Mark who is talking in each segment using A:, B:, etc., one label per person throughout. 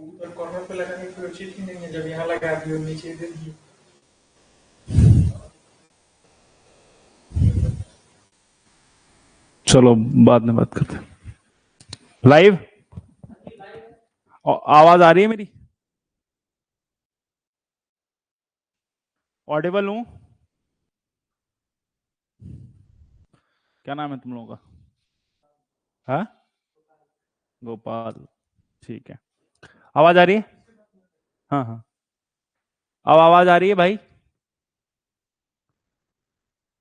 A: उधर कॉर्नर पे लगाने की उचित ही नहीं है, जब यहाँ लगा दिए नीचे दे दिए।
B: चलो बाद में बात करते हैं। लाइव आवाज आ रही है मेरी? ऑडिबल हूं? क्या नाम है तुम लोगों का? हाँ, गोपाल। ठीक है, आवाज आ रही है? हाँ हाँ, अब आवाज आ रही है भाई?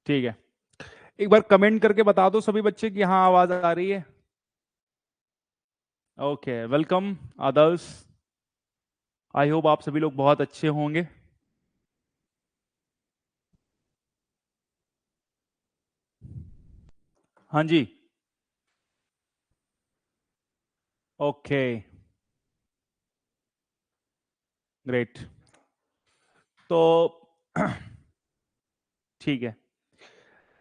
B: ठीक है, एक बार कमेंट करके बता दो सभी बच्चे कि हाँ आवाज आ रही है। Okay, welcome Adarsh. I hope आप सभी लोग बहुत अच्छे होंगे। हाँ जी, ओके, ग्रेट। तो ठीक है,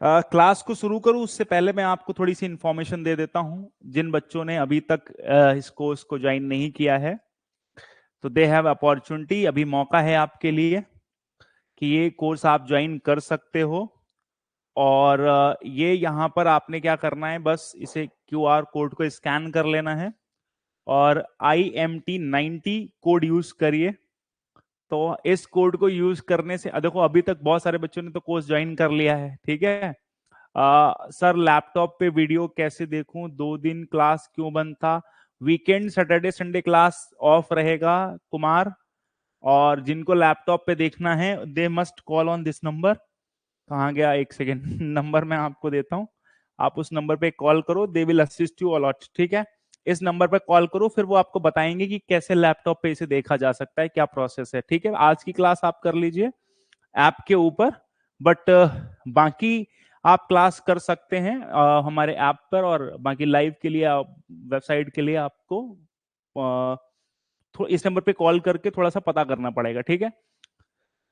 B: क्लास को शुरू करूं उससे पहले मैं आपको थोड़ी सी इंफॉर्मेशन दे देता हूं। जिन बच्चों ने अभी तक इस कोर्स को ज्वाइन नहीं किया है, तो दे हैव अपॉर्चुनिटी, अभी मौका है आपके लिए कि ये कोर्स आप ज्वाइन कर सकते हो। और ये यहाँ पर आपने क्या करना है, बस इसे क्यूआर कोड को स्कैन कर लेना है और IMT90 कोड यूज करिए। तो इस कोड को यूज करने से देखो अभी तक बहुत सारे बच्चों ने तो कोर्स ज्वाइन कर लिया है, ठीक है। सर लैपटॉप पे वीडियो कैसे देखूं, 2 दिन क्लास क्यों बंद था? Weekend Saturday Sunday class of रहेगा कुमार। और जिनको लैपटॉप पे देखना है they must call on this number. कहाँ गया, एक सेकेंड नंबर मैं आपको देता हूँ, आप उस नंबर पे कॉल करो, they will assist you a lot, ठीक है। इस नंबर पे कॉल करो, फिर वो आपको बताएंगे कि कैसे लैपटॉप पे इसे देखा जा सकता है, क्या प्रोसेस है, ठीक है। आज की क्लास आप कर लीजिए ऐप के ऊपर, बट बाकी आप क्लास कर सकते हैं हमारे ऐप पर, और बाकी लाइव के लिए वेबसाइट के लिए आपको इस नंबर पे कॉल करके थोड़ा सा पता करना पड़ेगा, ठीक है।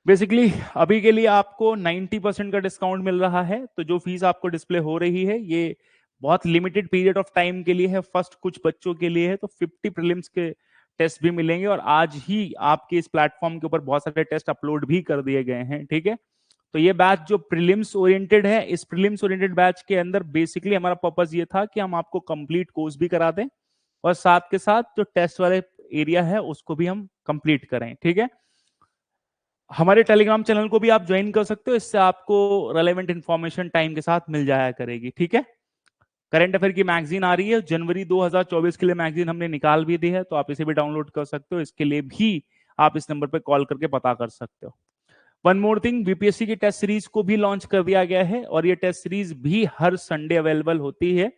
B: बेसिकली अभी के लिए आपको 90% का डिस्काउंट मिल रहा है। तो जो फीस आपको डिस्प्ले हो रही है ये बहुत लिमिटेड पीरियड ऑफ टाइम के लिए है, फर्स्ट कुछ बच्चों के लिए है। तो 50 प्रीलिम्स के टेस्ट भी मिलेंगे, और आज ही आपके इस प्लेटफॉर्म के ऊपर बहुत सारे टेस्ट अपलोड भी कर दिए गए हैं, ठीक है। तो ये बैच जो प्रीलिम्स ओरिएंटेड है, इस प्रीलिम्स ओरिएंटेड बैच के अंदर बेसिकली हमारा पर्पस ये था कि हम आपको कंप्लीट कोर्स भी करा दें, और साथ के साथ जो टेस्ट वाले एरिया है उसको भी हम कंप्लीट करें, ठीक है। हमारे टेलीग्राम चैनल को भी आप ज्वाइन कर सकते हो, इससे आपको रेलेवेंट इंफॉर्मेशन टाइम के साथ मिल जाया करेगी, ठीक है। करंट अफेयर की मैगजीन आ रही है जनवरी 2024 के लिए, मैगजीन हमने निकाल भी दी है, तो आप इसे भी डाउनलोड कर सकते हो। इसके लिए भी आप इस नंबर पर कॉल करके पता कर सकते हो। वन मोर थिंग, बीपीएससी की टेस्ट सीरीज को भी लॉन्च कर दिया गया है, और ये टेस्ट सीरीज भी हर संडे अवेलेबल होती है।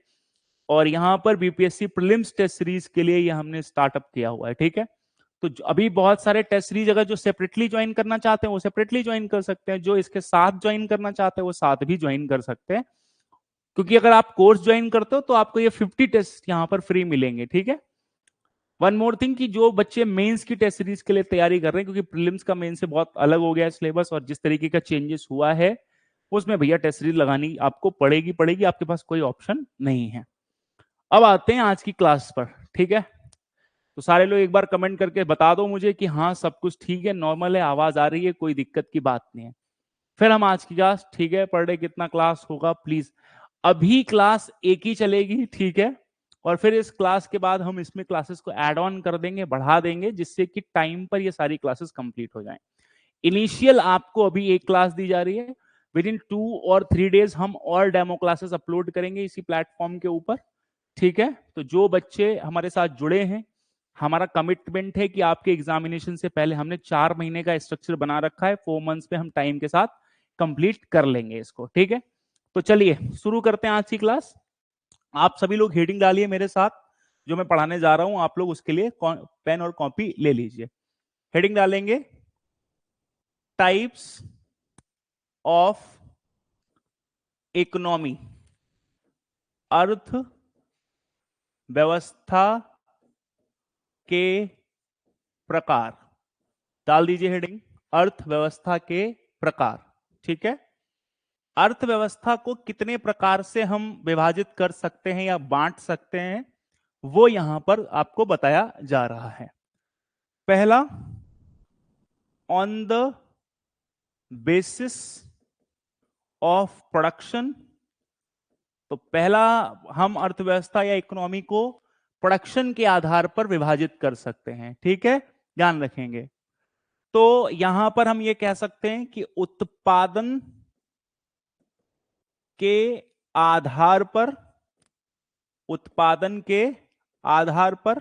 B: और यहाँ पर बीपीएससी प्रीलिम्स टेस्ट सीरीज के लिए ये हमने स्टार्टअप किया हुआ है, ठीक है। तो अभी बहुत सारे टेस्ट सीरीज अगर जो सेपरेटली ज्वाइन करना चाहते हैं वो सेपरेटली ज्वाइन कर सकते हैं, जो इसके साथ ज्वाइन करना चाहते हैं वो साथ भी ज्वाइन कर सकते हैं। क्योंकि अगर आप कोर्स ज्वाइन करते हो तो आपको ये 50 टेस्ट यहाँ पर फ्री मिलेंगे, ठीक है। वन मोर थिंग कि जो बच्चे मेंस की टेस्ट सीरीज के लिए तैयारी कर रहे हैं, क्योंकि प्रीलिम्स का मेंस से बहुत अलग हो गया है सिलेबस, और जिस तरीके का चेंजेस हुआ है उसमें भैया टेस्ट सीरीज लगानी आपको पड़ेगी, आपके पास कोई ऑप्शन नहीं है। अब आते हैं आज की क्लास पर, ठीक है। तो सारे लोग एक बार कमेंट करके बता दो मुझे कि हाँ सब कुछ ठीक है, नॉर्मल है, आवाज आ रही है, कोई दिक्कत की बात नहीं है। फिर हम आज की क्लास, ठीक है, पर डे कितना क्लास होगा प्लीज। अभी क्लास एक ही चलेगी, ठीक है। और फिर इस क्लास के बाद हम इसमें क्लासेस को ऐड ऑन कर देंगे, बढ़ा देंगे, जिससे कि टाइम पर ये सारी क्लासेस कंप्लीट हो जाएं। इनिशियल आपको अभी एक क्लास दी जा रही है, विद इन 2 और 3 डेज हम और डेमो क्लासेस अपलोड करेंगे इसी प्लेटफॉर्म के ऊपर, ठीक है। तो जो बच्चे हमारे साथ जुड़े हैं, हमारा कमिटमेंट है कि आपके एग्जामिनेशन से पहले हमने 4 महीने का स्ट्रक्चर बना रखा है, 4 मंथ्स में हम टाइम के साथ कंप्लीट कर लेंगे इसको, ठीक है। तो चलिए शुरू करते हैं आज की क्लास। आप सभी लोग हेडिंग डालिए मेरे साथ, जो मैं पढ़ाने जा रहा हूं आप लोग उसके लिए पेन और कॉपी ले लीजिए। हेडिंग डालेंगे टाइप्स ऑफ इकोनॉमी, अर्थ व्यवस्था के प्रकार। डाल दीजिए हेडिंग, अर्थव्यवस्था के प्रकार, ठीक है। अर्थव्यवस्था को कितने प्रकार से हम विभाजित कर सकते हैं या बांट सकते हैं, वो यहां पर आपको बताया जा रहा है। पहला on the basis of production. तो पहला हम अर्थव्यवस्था या इकोनॉमी को प्रोडक्शन के आधार पर विभाजित कर सकते हैं, ठीक है, ध्यान रखेंगे। तो यहां पर हम ये कह सकते हैं कि उत्पादन के आधार पर, उत्पादन के आधार पर,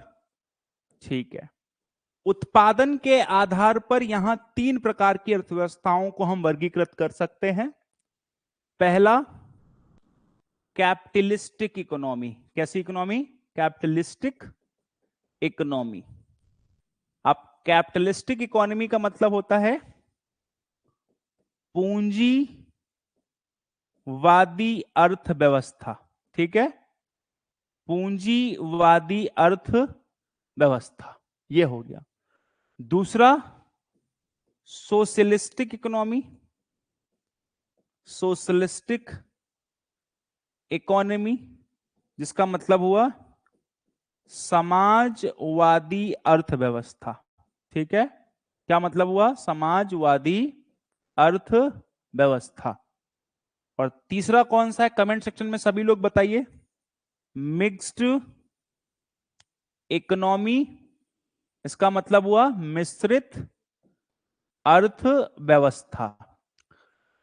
B: ठीक है, उत्पादन के आधार पर यहां तीन प्रकार की अर्थव्यवस्थाओं को हम वर्गीकृत कर सकते हैं। पहला कैपिटलिस्टिक इकोनॉमी। कैसी इकोनॉमी? Capitalistic economy. अब कैपिटलिस्टिक इकोनॉमी का मतलब होता है पूंजीवादी अर्थव्यवस्था, ठीक है, पूंजीवादी अर्थव्यवस्था, यह हो गया। दूसरा सोशलिस्टिक इकोनॉमी, सोशलिस्टिक इकोनॉमी, जिसका मतलब हुआ समाजवादी अर्थव्यवस्था, ठीक है, क्या मतलब हुआ? समाजवादी अर्थव्यवस्था। और तीसरा कौन सा है? कमेंट सेक्शन में सभी लोग बताइए। मिक्स्ड इकोनॉमी, इसका मतलब हुआ मिश्रित अर्थव्यवस्था।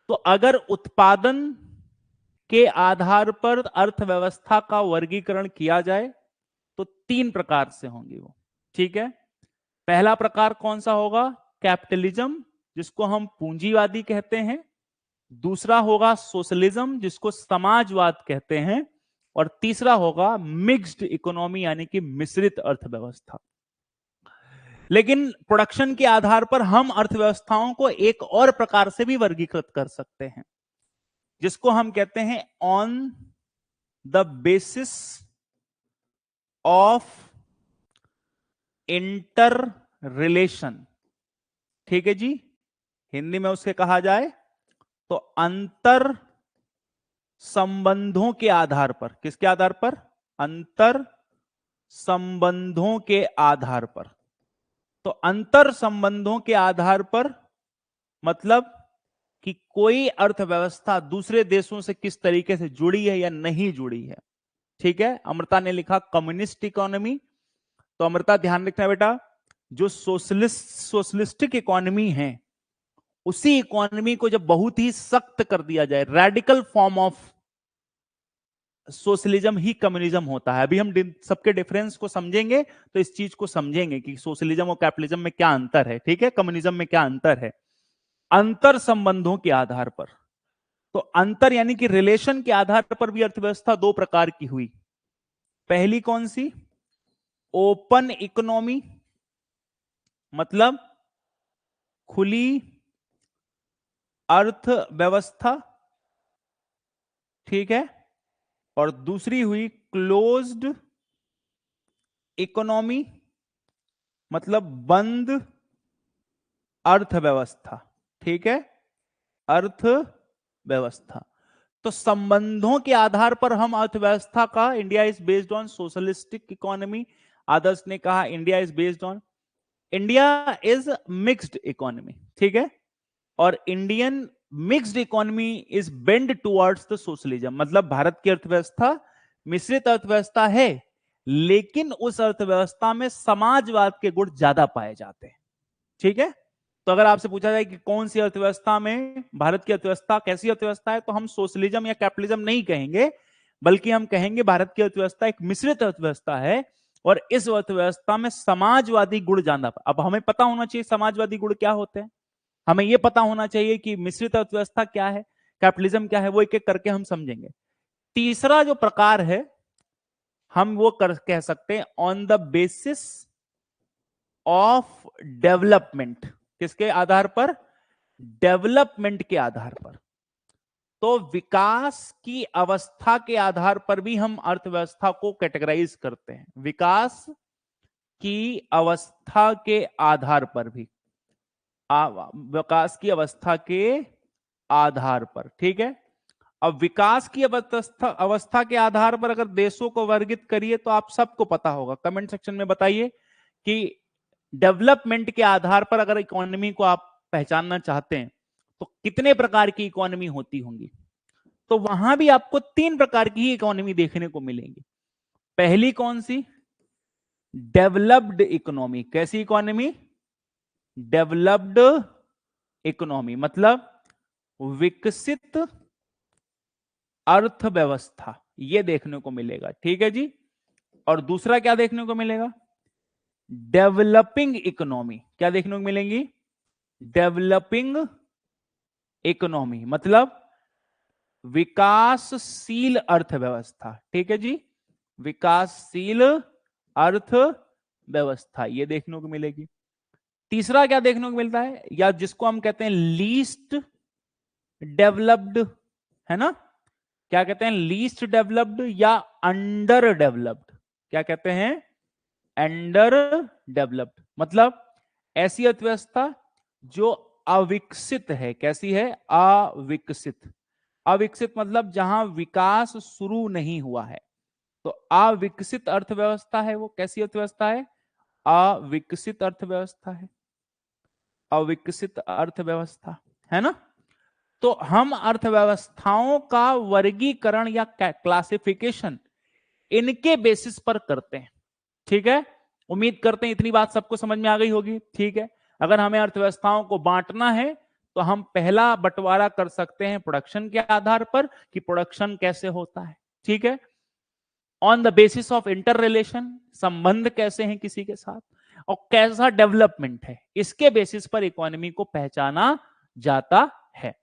B: तो अगर उत्पादन के आधार पर अर्थव्यवस्था का वर्गीकरण किया जाए तो तीन प्रकार से होंगी वो, ठीक है। पहला प्रकार कौन सा होगा? कैपिटलिज्म, जिसको हम पूंजीवादी कहते हैं। दूसरा होगा सोशलिज्म, जिसको समाजवाद कहते हैं। और तीसरा होगा मिक्स्ड इकोनॉमी, यानी कि मिश्रित अर्थव्यवस्था। लेकिन प्रोडक्शन के आधार पर हम अर्थव्यवस्थाओं को एक और प्रकार से भी वर्गीकृत कर सकते हैं, जिसको हम कहते हैं on the basis of inter relation, ठीक है जी। हिंदी में उसके कहा जाए तो अंतर संबंधों के आधार पर। किसके आधार पर? अंतर संबंधों के आधार पर। तो अंतर संबंधों के आधार पर मतलब कि कोई अर्थव्यवस्था दूसरे देशों से किस तरीके से जुड़ी है या नहीं जुड़ी है, ठीक है। अमृता ने लिखा कम्युनिस्ट इकोनॉमी। तो अमृता ध्यान रखना बेटा, जो सोशलिस्टिक इकोनॉमी है, उसी इकोनॉमी को जब बहुत ही सख्त कर दिया जाए, radical form of socialism he communism होता है। अभी हम सबके डिफरेंस को समझेंगे तो इस चीज को समझेंगे कि सोशलिज्म और कैपिटलिज्म में क्या अंतर है, ठीक है, कम्युनिज्म में क्या अंतर है। अंतर संबंधों के आधार पर, तो अंतर यानी कि रिलेशन के आधार पर भी अर्थव्यवस्था दो प्रकार की हुई। पहली कौन सी? ओपन इकोनॉमी, मतलब खुली अर्थव्यवस्था, ठीक है। और दूसरी हुई क्लोज्ड इकोनॉमी, मतलब बंद अर्थव्यवस्था, ठीक है, अर्थव्यवस्था। तो संबंधों के आधार पर हम अर्थव्यवस्था का, India is based on socialistic economy. Adarsh ने कहा India is based on, India is mixed economy, ठीक है। और Indian mixed economy is bend towards the socialism, मतलब भारत की अर्थव्यवस्था मिश्रित अर्थव्यवस्था है, लेकिन उस अर्थव्यवस्था में समाजवाद के गुण ज्यादा पाए जाते हैं, ठीक है। तो अगर आपसे पूछा जाए कि कौन सी अर्थव्यवस्था में, भारत की अर्थव्यवस्था कैसी अर्थव्यवस्था है, तो हम सोशलिज्म या कैपिटलिज्म नहीं कहेंगे, बल्कि हम कहेंगे भारत की अर्थव्यवस्था एक मिश्रित अर्थव्यवस्था है और इस अर्थव्यवस्था में समाजवादी गुण ज्यादा। अब हमें पता होना चाहिए समाजवादी गुण क्या होते हैं, हमें यह पता होना चाहिए कि मिश्रित अर्थव्यवस्था क्या है, कैपिटलिज्म क्या है, वो एक एक करके हम समझेंगे। तीसरा जो प्रकार है हम वो कह सकते हैं on the basis of development. किसके आधार पर? डेवलपमेंट के आधार पर। तो विकास की अवस्था के आधार पर भी हम अर्थव्यवस्था को कैटेगराइज करते हैं, विकास की अवस्था के आधार पर भी, विकास की अवस्था के आधार पर, ठीक है। अब विकास की अवस्था के आधार पर अगर देशों को वर्गित करिए तो आप सबको पता होगा, कमेंट सेक्शन में बताइए कि डेवलपमेंट के आधार पर अगर इकोनॉमी को आप पहचानना चाहते हैं तो कितने प्रकार की इकोनॉमी होती होंगी, तो वहां भी आपको 3 प्रकार की इकोनॉमी देखने को मिलेंगी। पहली कौन सी? Developed economy. कैसी इकोनॉमी? डेवलप्ड इकोनॉमी, मतलब विकसित अर्थव्यवस्था, ये देखने को मिलेगा। ठीक है जी। और दूसरा क्या देखने को मिलेगा? Developing economy. क्या देखने को मिलेंगी? डेवलपिंग इकोनॉमी, मतलब विकासशील अर्थव्यवस्था। ठीक है जी, विकासशील अर्थव्यवस्था ये देखने को मिलेगी। तीसरा क्या देखने को मिलता है, या जिसको हम कहते हैं लीस्ट डेवलप्ड, है ना? क्या कहते हैं? लीस्ट डेवलप्ड या अंडर डेवलप्ड। क्या कहते हैं? अंडर डेवलप्ड, मतलब ऐसी अर्थव्यवस्था जो अविकसित है। कैसी है? अविकसित। अविकसित मतलब जहां विकास शुरू नहीं हुआ है, तो अविकसित अर्थव्यवस्था है वो। कैसी अर्थव्यवस्था है? अविकसित अर्थव्यवस्था है, अविकसित अर्थव्यवस्था, है ना? तो हम अर्थव्यवस्थाओं का वर्गीकरण या क्लासिफिकेशन इनके बेसिस पर करते हैं। ठीक है, उम्मीद करते हैं इतनी बात सबको समझ में आ गई होगी। ठीक है, अगर हमें अर्थव्यवस्थाओं को बांटना है तो हम पहला बंटवारा कर सकते हैं प्रोडक्शन के आधार पर कि प्रोडक्शन कैसे होता है। ठीक है, on the basis of inter relation, संबंध कैसे हैं किसी के साथ, और कैसा डेवलपमेंट है, इसके बेसिस पर इकोनॉमी को पहचाना जाता है।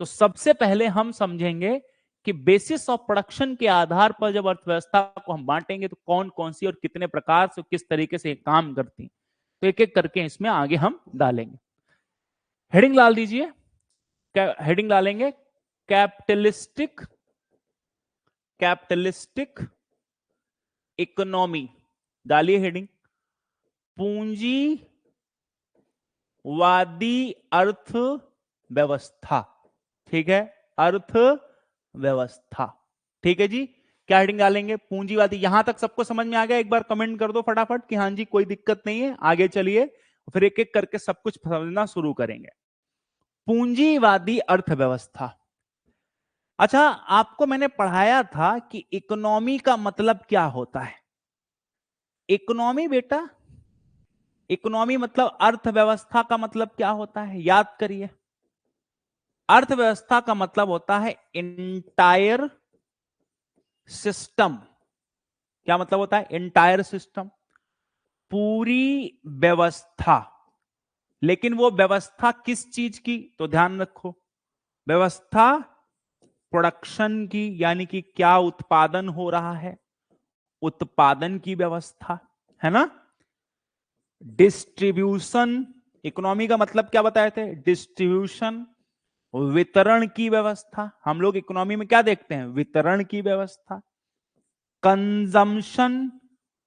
B: तो सबसे पहले हम समझेंगे कि बेसिस ऑफ प्रोडक्शन के आधार पर जब अर्थव्यवस्था को हम बांटेंगे तो कौन कौन सी और कितने प्रकार से किस तरीके से काम करती है, तो एक एक करके इसमें आगे हम डालेंगे। हेडिंग डाल दीजिए, हेडिंग डालेंगे कैपिटलिस्टिक, कैपिटलिस्टिक इकोनॉमी, डालिए हेडिंग। पूंजीवादी अर्थव्यवस्था। ठीक है, अर्थव्यवस्था। ठीक है जी, क्या हेडिंग डालेंगे? पूंजीवादी। यहां तक सबको समझ में आ गया? एक बार कमेंट कर दो फटाफट कि हाँ जी कोई दिक्कत नहीं है। आगे चलिए, फिर एक एक करके सब कुछ समझना शुरू करेंगे। पूंजीवादी अर्थव्यवस्था। अच्छा, आपको मैंने पढ़ाया था कि इकोनॉमी का मतलब क्या होता है। इकोनॉमी बेटा, इकोनॉमी मतलब अर्थव्यवस्था का मतलब क्या होता है, याद करिए। अर्थव्यवस्था का मतलब होता है इंटायर सिस्टम। क्या मतलब होता है? इंटायर सिस्टम, पूरी व्यवस्था। लेकिन वो व्यवस्था किस चीज की? तो ध्यान रखो, व्यवस्था प्रोडक्शन की, यानी कि क्या उत्पादन हो रहा है, उत्पादन की व्यवस्था, है ना? डिस्ट्रीब्यूशन, इकोनॉमी का मतलब क्या बताए थे? डिस्ट्रीब्यूशन, वितरण की व्यवस्था। हम लोग इकोनॉमी में क्या देखते हैं? वितरण की व्यवस्था। कंजम्पशन,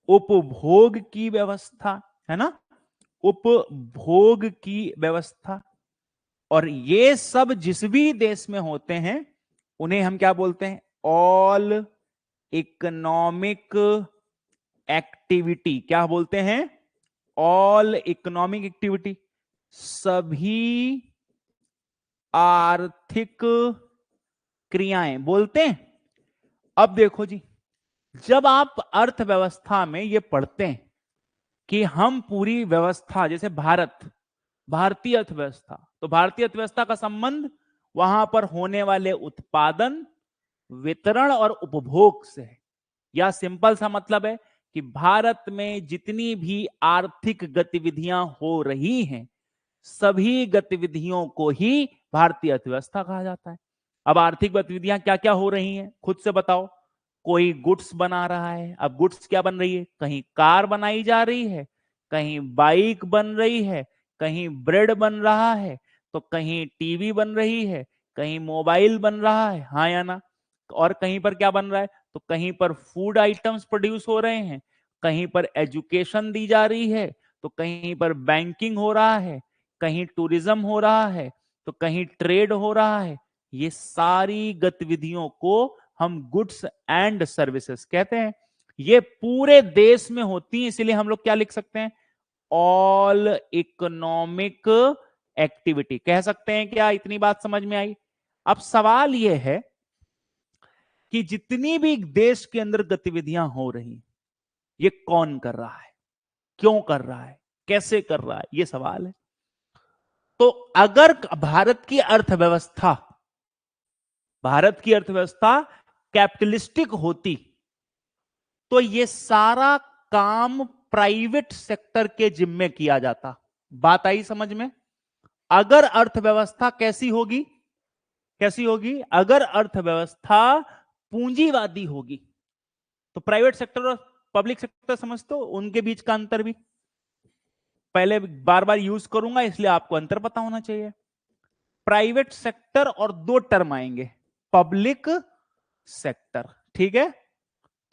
B: उपभोग की व्यवस्था, है ना? उपभोग की व्यवस्था। और ये सब जिस भी देश में होते हैं उन्हें हम क्या बोलते हैं? All economic activity. क्या बोलते हैं? ऑल इकोनॉमिक एक्टिविटी, सभी आर्थिक क्रियाएं बोलते हैं। अब देखो जी, जब आप अर्थव्यवस्था में ये पढ़ते हैं कि हम पूरी व्यवस्था, जैसे भारत, भारतीय अर्थव्यवस्था, तो भारतीय अर्थव्यवस्था का संबंध वहां पर होने वाले उत्पादन, वितरण और उपभोग से है। या सिंपल सा मतलब है कि भारत में जितनी भी आर्थिक गतिविधियां हो रही हैं, सभी गतिविधियों को ही भारतीय अर्थव्यवस्था कहा जाता है। अब आर्थिक गतिविधियां क्या क्या हो रही हैं, खुद से बताओ। कोई गुड्स बना रहा है, अब गुड्स क्या बन रही है? कहीं कार बनाई जा रही है, कहीं बाइक बन रही है, कहीं ब्रेड बन रहा है, तो कहीं टीवी बन रही है, कहीं मोबाइल बन रहा है, हाँ या ना? और कहीं पर क्या बन रहा है? तो कहीं पर फूड आइटम्स प्रोड्यूस हो रहे हैं, कहीं पर एजुकेशन दी जा रही है, तो कहीं पर बैंकिंग हो रहा है, कहीं टूरिज्म हो रहा है, तो कहीं ट्रेड हो रहा है। ये सारी गतिविधियों को हम गुड्स एंड सर्विसेज कहते हैं। ये पूरे देश में होती है, इसलिए हम लोग क्या लिख सकते हैं? All economic activity. कह सकते हैं क्या? इतनी बात समझ में आई? अब सवाल यह है कि जितनी भी देश के अंदर गतिविधियां हो रही, ये कौन कर रहा है, क्यों कर रहा है, कैसे कर रहा है, ये सवाल है। तो अगर भारत की अर्थव्यवस्था कैपिटलिस्टिक होती तो ये सारा काम प्राइवेट सेक्टर के जिम्मे किया जाता। बात आई समझ में? अगर अर्थव्यवस्था कैसी होगी, अगर अर्थव्यवस्था पूंजीवादी होगी तो प्राइवेट सेक्टर और पब्लिक सेक्टर समझते हो, उनके बीच का अंतर भी पहले बार बार यूज करूंगा, इसलिए आपको अंतर पता होना चाहिए। प्राइवेट सेक्टर और दो टर्म आएंगे, पब्लिक सेक्टर, ठीक है?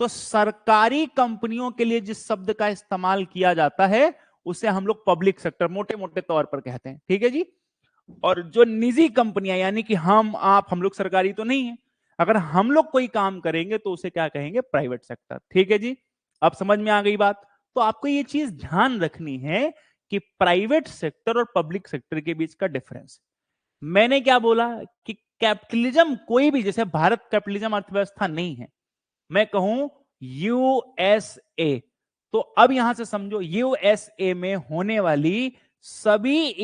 B: तो सरकारी कंपनियों के लिए जिस शब्द का इस्तेमाल किया जाता है उसे हम लोग पब्लिक सेक्टर मोटे मोटे तौर पर कहते हैं, ठीक है जी। और जो निजी कंपनियां, यानी कि हम लोग सरकारी तो नहीं है, अगर हम लोग कोई काम करेंगे तो उसे क्या कहेंगे? प्राइवेट सेक्टर, ठीक है जी। अब समझ में आ गई बात? तो आपको ये चीज ध्यान रखनी है कि प्राइवेट सेक्टर और पब्लिक सेक्टर के बीच का डिफरेंस। मैंने क्या बोला कि कैपिटलिज्म कोई भी, जैसे भारत कैपिटलिज्म अर्थव्यवस्था नहीं है, मैं कहूं यूएसए, तो अब यहां से समझो यूएसए में होने वाली सभी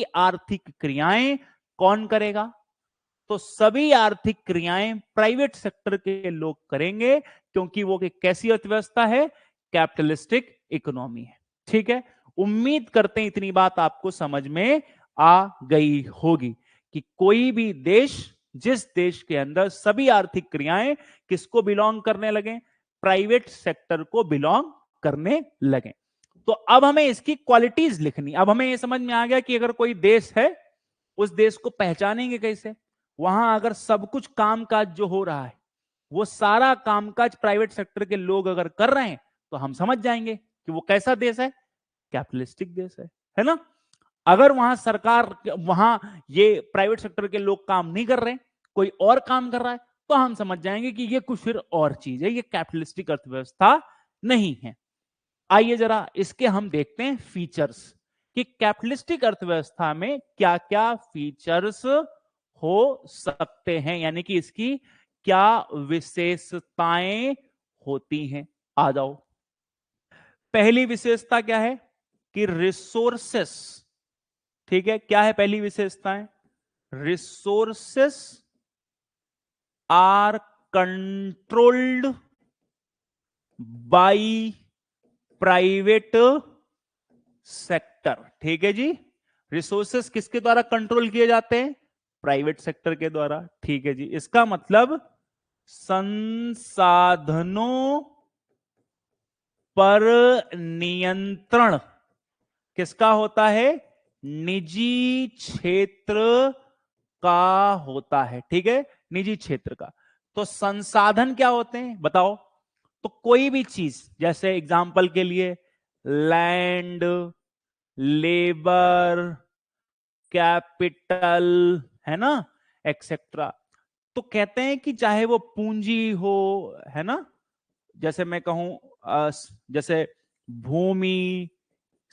B: आर्थिक क्रियाएं कौन करेगा? तो सभी आर्थिक क्रियाएं प्राइवेट सेक्टर के लोग करेंगे, क्योंकि वो कैसी अर्थव्यवस्था है? कैपिटलिस्टिक इकोनॉमी है, ठीक है। उम्मीद करते हैं इतनी बात आपको समझ में आ गई होगी कि कोई भी देश, जिस देश के अंदर सभी आर्थिक क्रियाएं किसको बिलोंग करने लगे? प्राइवेट सेक्टर को बिलोंग करने लगे। तो अब हमें इसकी क्वालिटीज लिखनी। अब हमें यह समझ में आ गया कि अगर कोई देश है, उस देश को पहचानेंगे कैसे? वहां अगर सब कुछ कामकाज जो हो रहा है वो सारा कामकाज प्राइवेट सेक्टर के लोग अगर कर रहे हैं तो हम समझ जाएंगे कि वो कैसा देश है? कैपिटलिस्टिक देश है ना? अगर वहां ये प्राइवेट सेक्टर के लोग काम नहीं कर रहे, कोई और काम कर रहा है, तो हम समझ जाएंगे कि ये कुछ फिर और चीज है, ये कैपिटलिस्टिक अर्थव्यवस्था नहीं है। आइए जरा इसके हम देखते हैं फीचर्स कि कैपिटलिस्टिक अर्थव्यवस्था में क्या क्या फीचर्स हो सकते हैं, यानी कि इसकी क्या विशेषताएं होती हैं। आ जाओ। पहली विशेषता क्या है कि रिसोर्सेस, ठीक है। क्या है पहली विशेषताएं? Resources are controlled by private sector, ठीक है जी। रिसोर्सेस किसके द्वारा कंट्रोल किए जाते हैं? प्राइवेट सेक्टर के द्वारा, ठीक है जी। इसका मतलब संसाधनों पर नियंत्रण किसका होता है? निजी क्षेत्र का होता है, ठीक है, निजी क्षेत्र का। तो संसाधन क्या होते हैं बताओ? तो कोई भी चीज, जैसे एग्जांपल के लिए लैंड, लेबर, कैपिटल, है ना, एक्सेट्रा। तो कहते हैं कि चाहे वो पूंजी हो, है ना, जैसे मैं कहूं जैसे भूमि,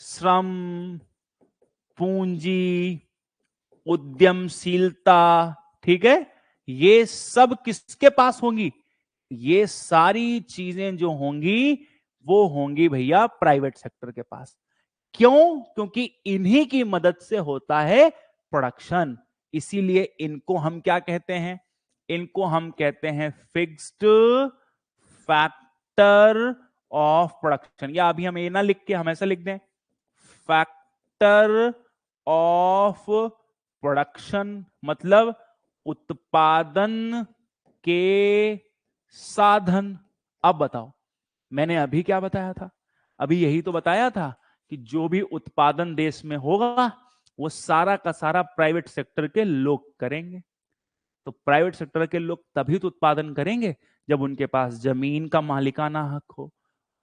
B: श्रम, पूंजी, उद्यमशीलता, ठीक है, ये सब किसके पास होंगी? ये सारी चीजें जो होंगी वो होंगी भैया प्राइवेट सेक्टर के पास। क्यों? क्योंकि इन्हीं की मदद से होता है प्रोडक्शन। इसीलिए इनको हम क्या कहते हैं? इनको हम कहते हैं फिक्स्ड फैक्टर ऑफ प्रोडक्शन। या अभी हम ये ना लिख के हम ऐसा लिख दें, फैक्टर ऑफ प्रोडक्शन, मतलब उत्पादन के साधन। अब बताओ, मैंने अभी क्या बताया था? अभी यही तो बताया था कि जो भी उत्पादन देश में होगा वो सारा का सारा प्राइवेट सेक्टर के लोग करेंगे। तो प्राइवेट सेक्टर के लोग तभी तो उत्पादन करेंगे जब उनके पास जमीन का मालिकाना हक हो,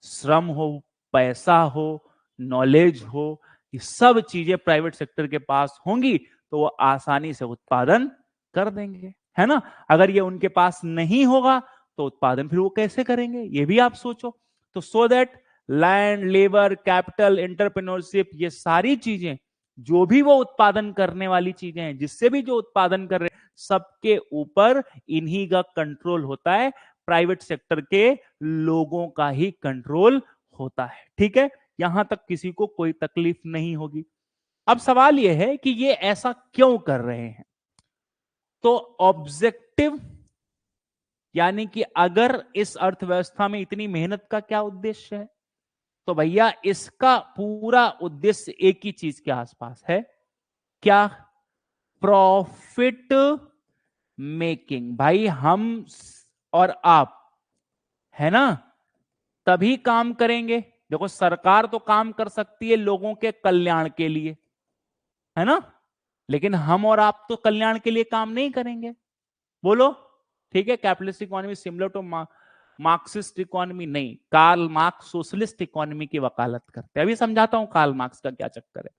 B: श्रम हो, पैसा हो, नॉलेज हो। ये सब चीजें प्राइवेट सेक्टर के पास होंगी तो वो आसानी से उत्पादन कर देंगे, है ना। अगर ये उनके पास नहीं होगा तो उत्पादन फिर वो कैसे करेंगे, ये भी आप सोचो। तो so that land, labour, capital, entrepreneurship, ये सारी चीजें जो भी वो उत्पादन करने वाली चीजें हैं, जिससे भी जो उत्पादन कर रहे हैं, सबके ऊपर इन्हीं का कंट्रोल होता है। प्राइवेट सेक्टर के लोगों का ही कंट्रोल होता है। ठीक है, यहां तक किसी को कोई तकलीफ नहीं होगी। अब सवाल यह है कि ये ऐसा क्यों कर रहे हैं। तो ऑब्जेक्टिव यानी कि अगर इस अर्थव्यवस्था में इतनी मेहनत का क्या उद्देश्य है, तो भैया इसका पूरा उद्देश्य एक ही चीज के आसपास है, क्या? Profit making. भाई हम और आप, है ना, तभी काम करेंगे। देखो सरकार तो काम कर सकती है लोगों के कल्याण के लिए, है ना, लेकिन हम और आप तो कल्याण के लिए काम नहीं करेंगे। बोलो, ठीक है। Capitalist economy similar to Marxist economy नहीं, कार्ल मार्क्स सोशलिस्ट इकोनॉमी की वकालत करते हैं। अभी समझाता हूं कार्ल मार्क्स का क्या चक्कर है।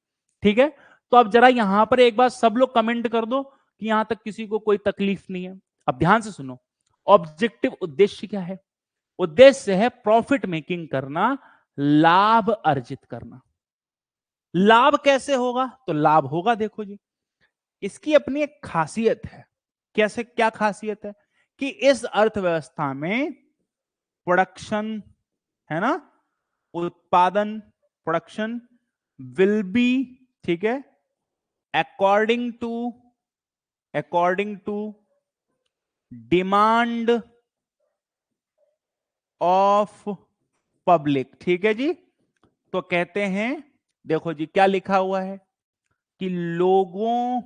B: ठीक है, तो अब जरा यहां पर एक बार सब लोग कमेंट कर दो कि यहां तक किसी को कोई तकलीफ नहीं है। अब ध्यान से सुनो, ऑब्जेक्टिव उद्देश्य क्या है? उद्देश्य है प्रॉफिट मेकिंग करना, लाभ अर्जित करना। लाभ कैसे होगा? तो लाभ होगा, देखो जी, इसकी अपनी एक खासियत है। कैसे, क्या खासियत है? कि इस अर्थव्यवस्था में प्रोडक्शन, है ना, उत्पादन, प्रोडक्शन विल बी, ठीक है, according to demand of public. ठीक है जी, तो कहते हैं, देखो जी क्या लिखा हुआ है कि लोगों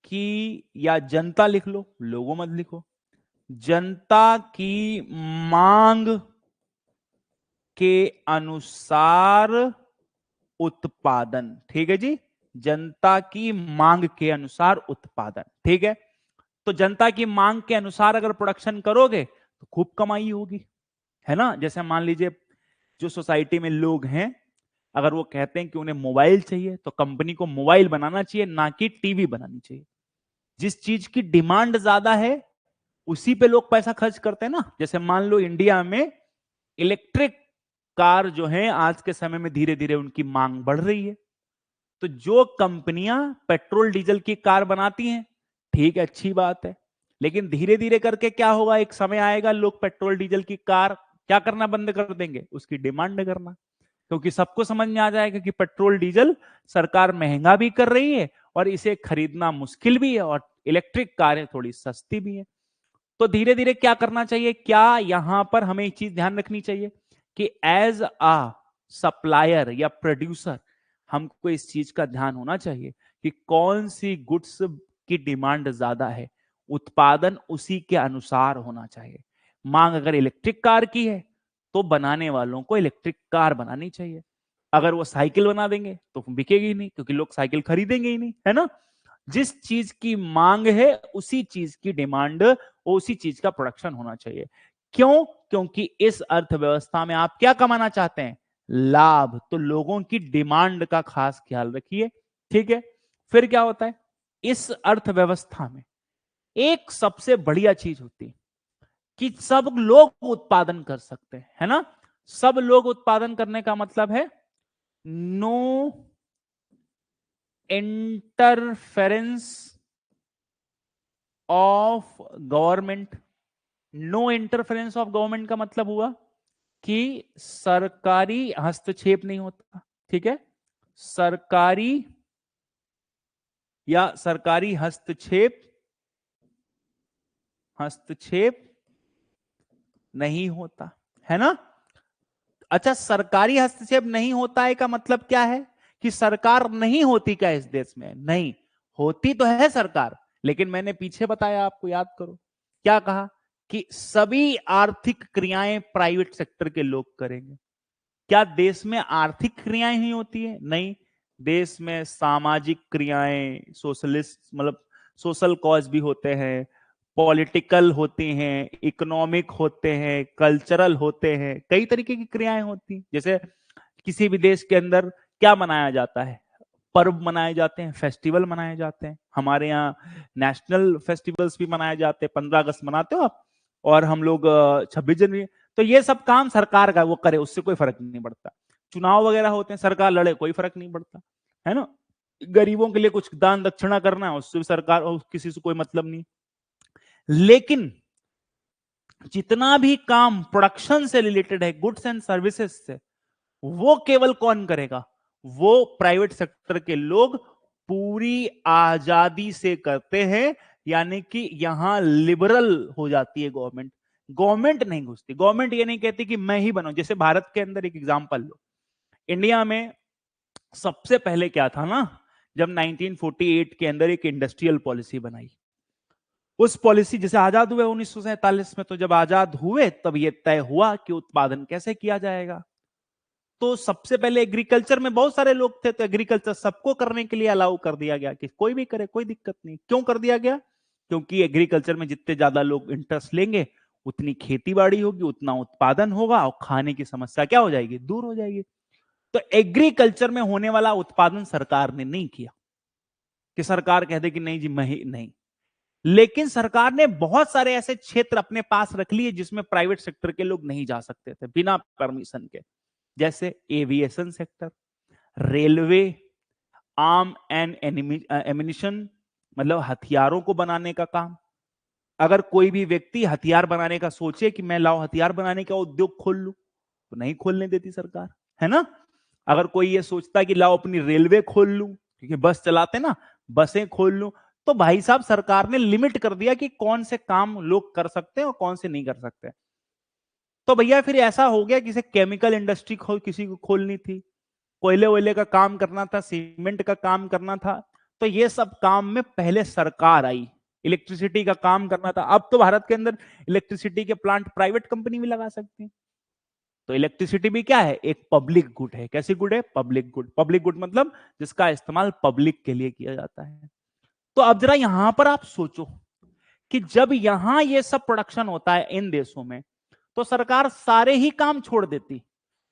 B: की, या जनता लिख लो, लोगों मत लिखो, जनता की मांग के अनुसार उत्पादन। ठीक है जी, जनता की मांग के अनुसार उत्पादन। ठीक है, तो जनता की मांग के अनुसार अगर प्रोडक्शन करोगे तो खूब कमाई होगी, है ना। जैसे मान लीजिए जो सोसाइटी में लोग हैं, अगर वो कहते हैं कि उन्हें मोबाइल चाहिए, तो कंपनी को मोबाइल बनाना चाहिए, ना कि टीवी बनानी चाहिए। जिस चीज की डिमांड ज्यादा है उसी पे लोग पैसा खर्च करते हैं ना। जैसे मान लो इंडिया में इलेक्ट्रिक कार जो है आज के समय में धीरे धीरे उनकी मांग बढ़ रही है। तो जो कंपनियां पेट्रोल डीजल की कार बनाती हैं, ठीक है, अच्छी बात है, लेकिन धीरे धीरे करके क्या होगा, एक समय आएगा लोग पेट्रोल डीजल की कार क्या करना बंद कर देंगे, उसकी डिमांड करना। क्योंकि सबको समझ में आ जाएगा कि पेट्रोल डीजल सरकार महंगा भी कर रही है और इसे खरीदना मुश्किल भी है, और इलेक्ट्रिक कारें थोड़ी सस्ती भी है। तो धीरे धीरे क्या करना चाहिए, क्या यहां पर हमें एक चीज ध्यान रखनी चाहिए कि एज अ सप्लायर या प्रोड्यूसर हमको इस चीज का ध्यान होना चाहिए कि कौन सी गुड्स की डिमांड ज्यादा है, उत्पादन उसी के अनुसार होना चाहिए। मांग अगर इलेक्ट्रिक कार की है तो बनाने वालों को इलेक्ट्रिक कार बनानी चाहिए। अगर वो साइकिल बना देंगे तो बिकेगी नहीं, क्योंकि लोग साइकिल खरीदेंगे ही नहीं, है ना। जिस चीज की मांग है उसी चीज की डिमांड, उसी चीज का प्रोडक्शन होना चाहिए। क्यों? क्योंकि इस अर्थव्यवस्था में आप क्या कमाना चाहते हैं, लाभ। तो लोगों की डिमांड का खास ख्याल रखिए। ठीक है, फिर क्या होता है इस अर्थव्यवस्था में, एक सबसे बढ़िया चीज होती है कि सब लोग उत्पादन कर सकते हैं, है ना। सब लोग उत्पादन करने का मतलब है no interference of government. No interference of government का मतलब हुआ कि सरकारी हस्तक्षेप नहीं होता। ठीक है, सरकारी हस्तक्षेप नहीं होता, है ना। अच्छा, सरकारी हस्तक्षेप नहीं होता है का मतलब क्या है कि सरकार नहीं होती क्या इस देश में? नहीं, होती तो है सरकार, लेकिन मैंने पीछे बताया आपको, याद करो क्या कहा कि सभी आर्थिक क्रियाएं प्राइवेट सेक्टर के लोग करेंगे। क्या देश में आर्थिक क्रियाएं ही होती है? नहीं, देश में सामाजिक क्रियाएं, सोशलिस्ट मतलब सोशल कॉज भी होते हैं, पॉलिटिकल होती हैं, इकोनॉमिक होते हैं, कल्चरल होते हैं, कई तरीके की क्रियाएं होती हैं। जैसे किसी भी देश के अंदर क्या मनाया जाता है, पर्व मनाए जाते हैं, फेस्टिवल मनाए जाते हैं। हमारे यहाँ नेशनल फेस्टिवल्स भी मनाए जाते हैं। 15 अगस्त मनाते हो आप, और हम लोग 26 जनवरी। तो ये सब काम सरकार का वो करे, उससे कोई फर्क नहीं पड़ता। चुनाव वगैरह होते हैं, सरकार लड़े, कोई फर्क नहीं पड़ता, है ना। गरीबों के लिए कुछ दान दक्षिणा करना है, उससे भी सरकार और किसी से कोई मतलब नहीं। लेकिन जितना भी काम प्रोडक्शन से रिलेटेड है, गुड्स एंड सर्विसेज से, वो केवल कौन करेगा? वो प्राइवेट सेक्टर के लोग पूरी आजादी से करते हैं। यानी कि यहां लिबरल हो जाती है गवर्नमेंट। गवर्नमेंट नहीं घुसती। गवर्नमेंट ये नहीं कहती कि मैं ही बनाऊं। जैसे भारत के अंदर एक एग्जांपल लो, इंडिया में सबसे पहले क्या था ना, जब 1948 के अंदर एक इंडस्ट्रियल पॉलिसी बनाई। उस पॉलिसी, जैसे आजाद हुए 1947 में, तो जब आजाद हुए तब यह तय हुआ कि उत्पादन कैसे किया जाएगा। तो सबसे पहले एग्रीकल्चर में बहुत सारे लोग थे, तो एग्रीकल्चर सबको करने के लिए अलाउ कर दिया गया कि कोई भी करे, कोई दिक्कत नहीं। क्यों कर दिया गया? क्योंकि एग्रीकल्चर में जितने ज्यादा लोग इंटरेस्ट लेंगे, उतनी खेती बाड़ी होगी, उतना उत्पादन होगा, और खाने की समस्या क्या हो जाएगी? दूर हो जाएगी। तो एग्रीकल्चर में होने वाला उत्पादन सरकार ने नहीं किया कि सरकार कह दे कि नहीं जी मैं ही नहीं। लेकिन सरकार ने बहुत सारे ऐसे क्षेत्र अपने पास रख लिए जिसमें प्राइवेट सेक्टर के लोग नहीं जा सकते थे बिना परमिशन के। जैसे aviation sector, railway, arm and ammunition, मतलब हथियारों को बनाने का काम। अगर कोई भी व्यक्ति हथियार बनाने का सोचे कि मैं लाओ हथियार बनाने का उद्योग खोल लूं, तो नहीं खोलने देती सरकार, है ना। अगर कोई ये सोचता है कि लाओ अपनी रेलवे खोल लूं, क्योंकि बस चलाते ना, बसें खोल लूं, तो भाई साहब सरकार ने लिमिट कर दिया कि कौन से काम लोग कर सकते हैं और कौन से नहीं कर सकते। तो भैया फिर ऐसा हो गया, किसी केमिकल इंडस्ट्री किसी को खोलनी थी, कोयले वोयले का काम करना था, सीमेंट का काम करना था, तो ये सब काम में पहले सरकार आई। इलेक्ट्रिसिटी का काम करना था, अब तो भारत के अंदर इलेक्ट्रिसिटी के प्लांट प्राइवेट कंपनी भी लगा सकती है। तो इलेक्ट्रिसिटी भी क्या है? एक पब्लिक गुड है। कैसी गुड है? Public good. पब्लिक गुड मतलब जिसका इस्तेमाल पब्लिक के लिए किया जाता है। तो अब जरा यहां पर आप सोचो कि जब यहां ये सब प्रोडक्शन होता है इन देशों में, तो सरकार सारे ही काम छोड़ देती,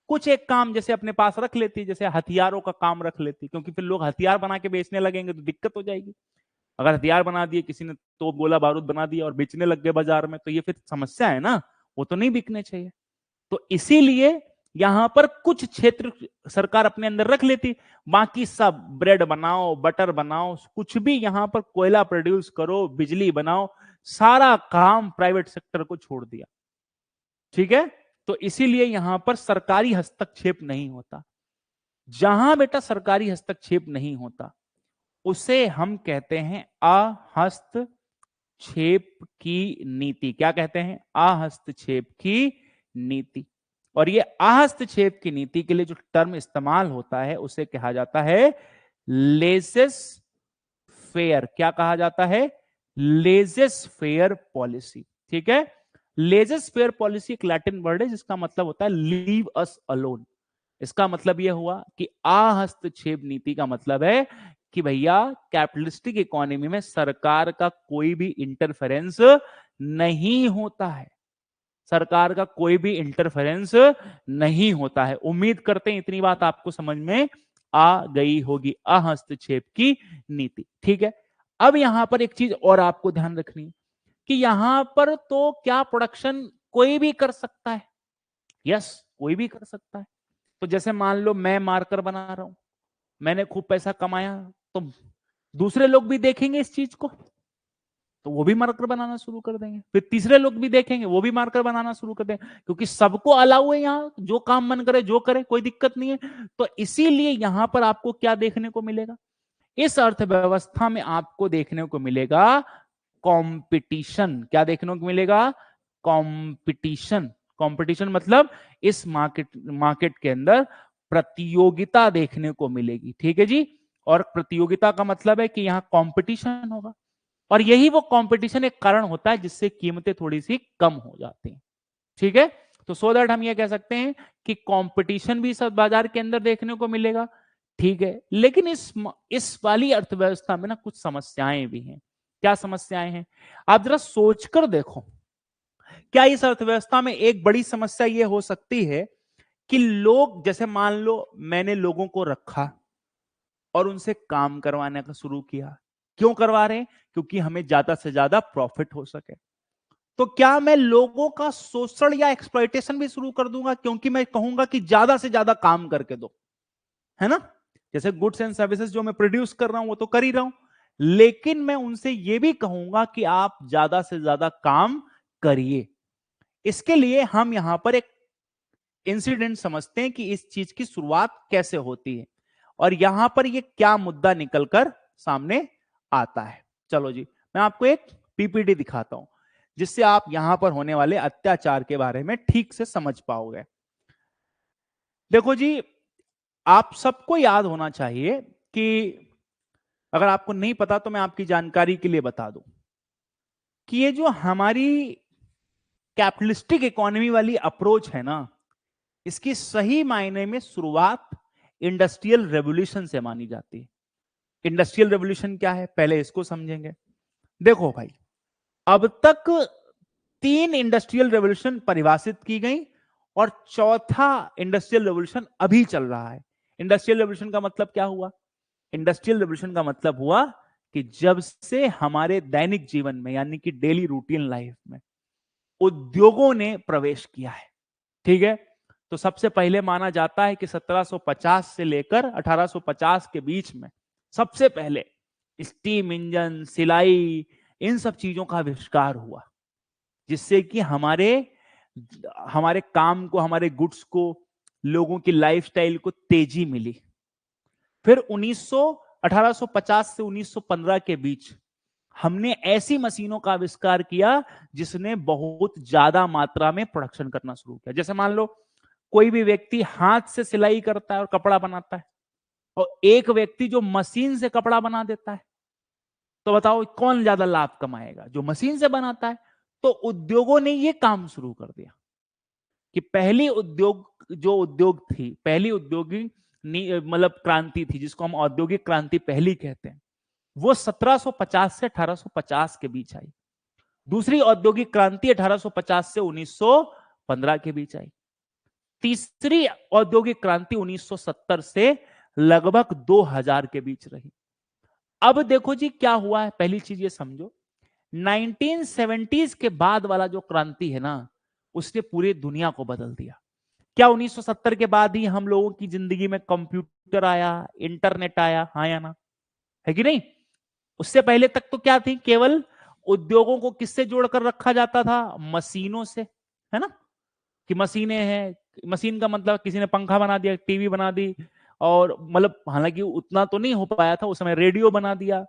B: कुछ एक काम जैसे अपने पास रख लेती, जैसे हथियारों का काम रख लेती, क्योंकि फिर लोग हथियार बना के बेचने लगेंगे तो दिक्कत हो जाएगी। अगर हथियार बना दिए किसी ने, तो गोला बारूद बना दिया और बेचने लग गए बाजार में, तो ये फिर समस्या है ना, वो तो नहीं बिकने चाहिए। तो इसीलिए यहां पर कुछ क्षेत्र सरकार अपने अंदर रख लेती, बाकी सब ब्रेड बनाओ, बटर बनाओ, कुछ भी यहां पर कोयला प्रोड्यूस करो, बिजली बनाओ, सारा काम प्राइवेट सेक्टर को छोड़ दिया। ठीक है। तो इसीलिए यहां पर सरकारी हस्तक्षेप नहीं होता। जहां बेटा सरकारी हस्तक्षेप नहीं होता, उसे हम कहते हैं अहस्तक्षेप की नीति। क्या कहते हैं? अहस्तक्षेप की नीति। और ये अहस्तक्षेप की नीति के लिए जो टर्म इस्तेमाल होता है उसे कहा जाता है लेसेस फेयर। क्या कहा जाता है? Laces fair policy. ठीक है। लेसेस फेयर पॉलिसी एक लैटिन वर्ड है जिसका मतलब होता है लीव अस अलोन। इसका मतलब यह हुआ कि अहस्तक्षेप नीति का मतलब है कि भैया कैपिटलिस्टिक इकोनॉमी में सरकार का कोई भी इंटरफेरेंस नहीं होता है। सरकार का कोई भी इंटरफेरेंस नहीं होता है। उम्मीद करते हैं इतनी बात आपको समझ में आ गई होगी, अहस्तक्षेप की नीति। ठीक है। अब यहां पर एक चीज और आपको ध्यान रखनी है कि यहां पर तो क्या प्रोडक्शन कोई भी कर सकता है। यस, कोई भी कर सकता है। तो जैसे मान लो मैं मार्कर बना रहा हूं, मैंने खूब पैसा कमाया, तो दूसरे लोग भी देखेंगे इस चीज को, तो वो भी मार्कर बनाना शुरू कर देंगे। फिर तीसरे लोग भी देखेंगे, वो भी मार्कर बनाना शुरू कर देंगे, क्योंकि सबको अलाउ है यहां, जो काम मन करे जो करे, कोई दिक्कत नहीं है। तो इसीलिए यहां पर आपको क्या देखने को मिलेगा? इस अर्थव्यवस्था में आपको देखने को मिलेगा कंपटीशन। क्या देखने को मिलेगा? कंपटीशन। कंपटीशन मतलब इस मार्केट के अंदर प्रतियोगिता देखने को मिलेगी। ठीक है जी। और प्रतियोगिता का मतलब है कि यहां कंपटीशन होगा, और यही वो कंपटीशन एक कारण होता है जिससे कीमतें थोड़ी सी कम हो जाती हैं। ठीक है। तो सो दैट हम ये कह सकते हैं कि कंपटीशन भी सब बाजार के अंदर देखने को मिलेगा। ठीक है। लेकिन इस वाली अर्थव्यवस्था में ना कुछ समस्याएं भी हैं। क्या समस्याएं हैं? आप जरा सोचकर देखो। क्या इस अर्थव्यवस्था में एक बड़ी समस्या यह हो सकती है कि लोग, जैसे मान लो मैंने लोगों को रखा और उनसे काम करवाने का शुरू किया। क्यों करवा रहे हैं? क्योंकि हमें ज्यादा से ज्यादा प्रॉफिट हो सके। तो क्या मैं लोगों का शोषण या एक्सप्लॉयटेशन भी शुरू कर दूंगा, क्योंकि मैं कहूंगा कि ज्यादा से ज्यादा काम करके दो, है ना? जैसे गुड्स एंड सर्विसेज जो मैं प्रोड्यूस कर रहा हूं वो तो कर ही रहा हूं, लेकिन मैं उनसे ये भी कहूंगा कि आप ज्यादा से ज्यादा काम करिए। इसके लिए हम यहां पर एक इंसिडेंट समझते हैं कि इस चीज की शुरुआत कैसे होती है और यहां पर ये क्या मुद्दा निकलकर सामने आता है। चलो जी, मैं आपको एक पीपीटी दिखाता हूं जिससे आप यहां पर होने वाले अत्याचार के बारे में ठीक से समझ पाओगे। देखो जी, आप सबको याद होना चाहिए कि अगर आपको नहीं पता तो मैं आपकी जानकारी के लिए बता दूं कि ये जो हमारी कैपिटलिस्टिक इकोनॉमी वाली अप्रोच है ना, इसकी सही मायने में शुरुआत इंडस्ट्रियल रेवोल्यूशन से मानी जाती है। इंडस्ट्रियल रेवोल्यूशन क्या है, पहले इसको समझेंगे। देखो भाई, अब तक 3 इंडस्ट्रियल रेवोल्यूशन परिभाषित की गई और चौथा इंडस्ट्रियल रेवोल्यूशन अभी चल रहा है। इंडस्ट्रियल रेवोल्यूशन का मतलब क्या हुआ? इंडस्ट्रियल रेवोल्यूशन का मतलब हुआ कि जब से हमारे दैनिक जीवन में यानी कि डेली रूटीन लाइफ में उद्योगों ने प्रवेश किया है, ठीक है? तो सबसे पहले माना जाता है कि 1750 से लेकर 1850 के बीच में सबसे पहले स्टीम इंजन, सिलाई, इन सब चीजों का आविष्कार हुआ, जिससे कि हमारे हमारे काम को, हमारे गुड्स को, लोगों की लाइफस्टाइल को तेजी मिली। फिर 1850 से 1915 के बीच हमने ऐसी मशीनों का आविष्कार किया जिसने बहुत ज्यादा मात्रा में प्रोडक्शन करना शुरू किया। जैसे मान लो कोई भी व्यक्ति हाथ से सिलाई करता है और कपड़ा बनाता है, और एक व्यक्ति जो मशीन से कपड़ा बना देता है, तो बताओ कौन ज्यादा लाभ कमाएगा? जो मशीन से बनाता है। तो उद्योगों ने यह काम शुरू कर दिया कि पहली उद्योग थी, पहली औद्योगिक मतलब क्रांति थी, जिसको हम औद्योगिक क्रांति पहली कहते हैं, वो 1750 से 1850 के बीच आई। दूसरी औद्योगिक क्रांति 1850 से 1915 के बीच आई। तीसरी औद्योगिक क्रांति 1970 से लगभग 2000 के बीच रही। अब देखो जी क्या हुआ है, पहली चीज ये समझो, 1970s के बाद वाला जो क्रांति है ना, उसने पूरी दुनिया को बदल दिया। क्या 1970 के बाद ही हम लोगों की जिंदगी में कंप्यूटर आया, इंटरनेट आया? हाँ या ना? है कि नहीं? उससे पहले तक तो क्या थी, केवल उद्योगों को किससे जोड़कर रखा जाता था? मशीनों से, है ना? कि मशीनें हैं, मशीन का मतलब किसी ने पंखा बना दिया, टीवी बना दी, और मतलब हालांकि उतना तो नहीं हो पाया था उस समय, रेडियो बना दिया,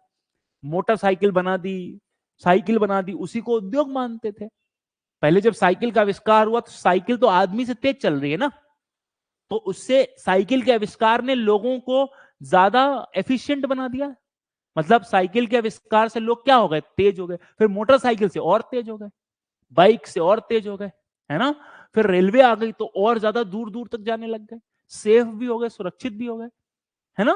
B: मोटरसाइकिल बना दी, साइकिल बना दी, उसी को उद्योग मानते थे। पहले जब साइकिल का आविष्कार हुआ तो साइकिल तो आदमी से तेज चल रही है ना, तो उससे साइकिल के आविष्कार ने लोगों को ज्यादा एफिशिएंट बना दिया। मतलब साइकिल के आविष्कार से लोग क्या हो गए? तेज हो गए। फिर मोटरसाइकिल से और तेज हो गए, बाइक से और तेज हो गए, है ना? फिर रेलवे आ गई तो और ज्यादा दूर दूर तक जाने लग गए, सेफ भी हो गए, सुरक्षित भी हो गए, है ना?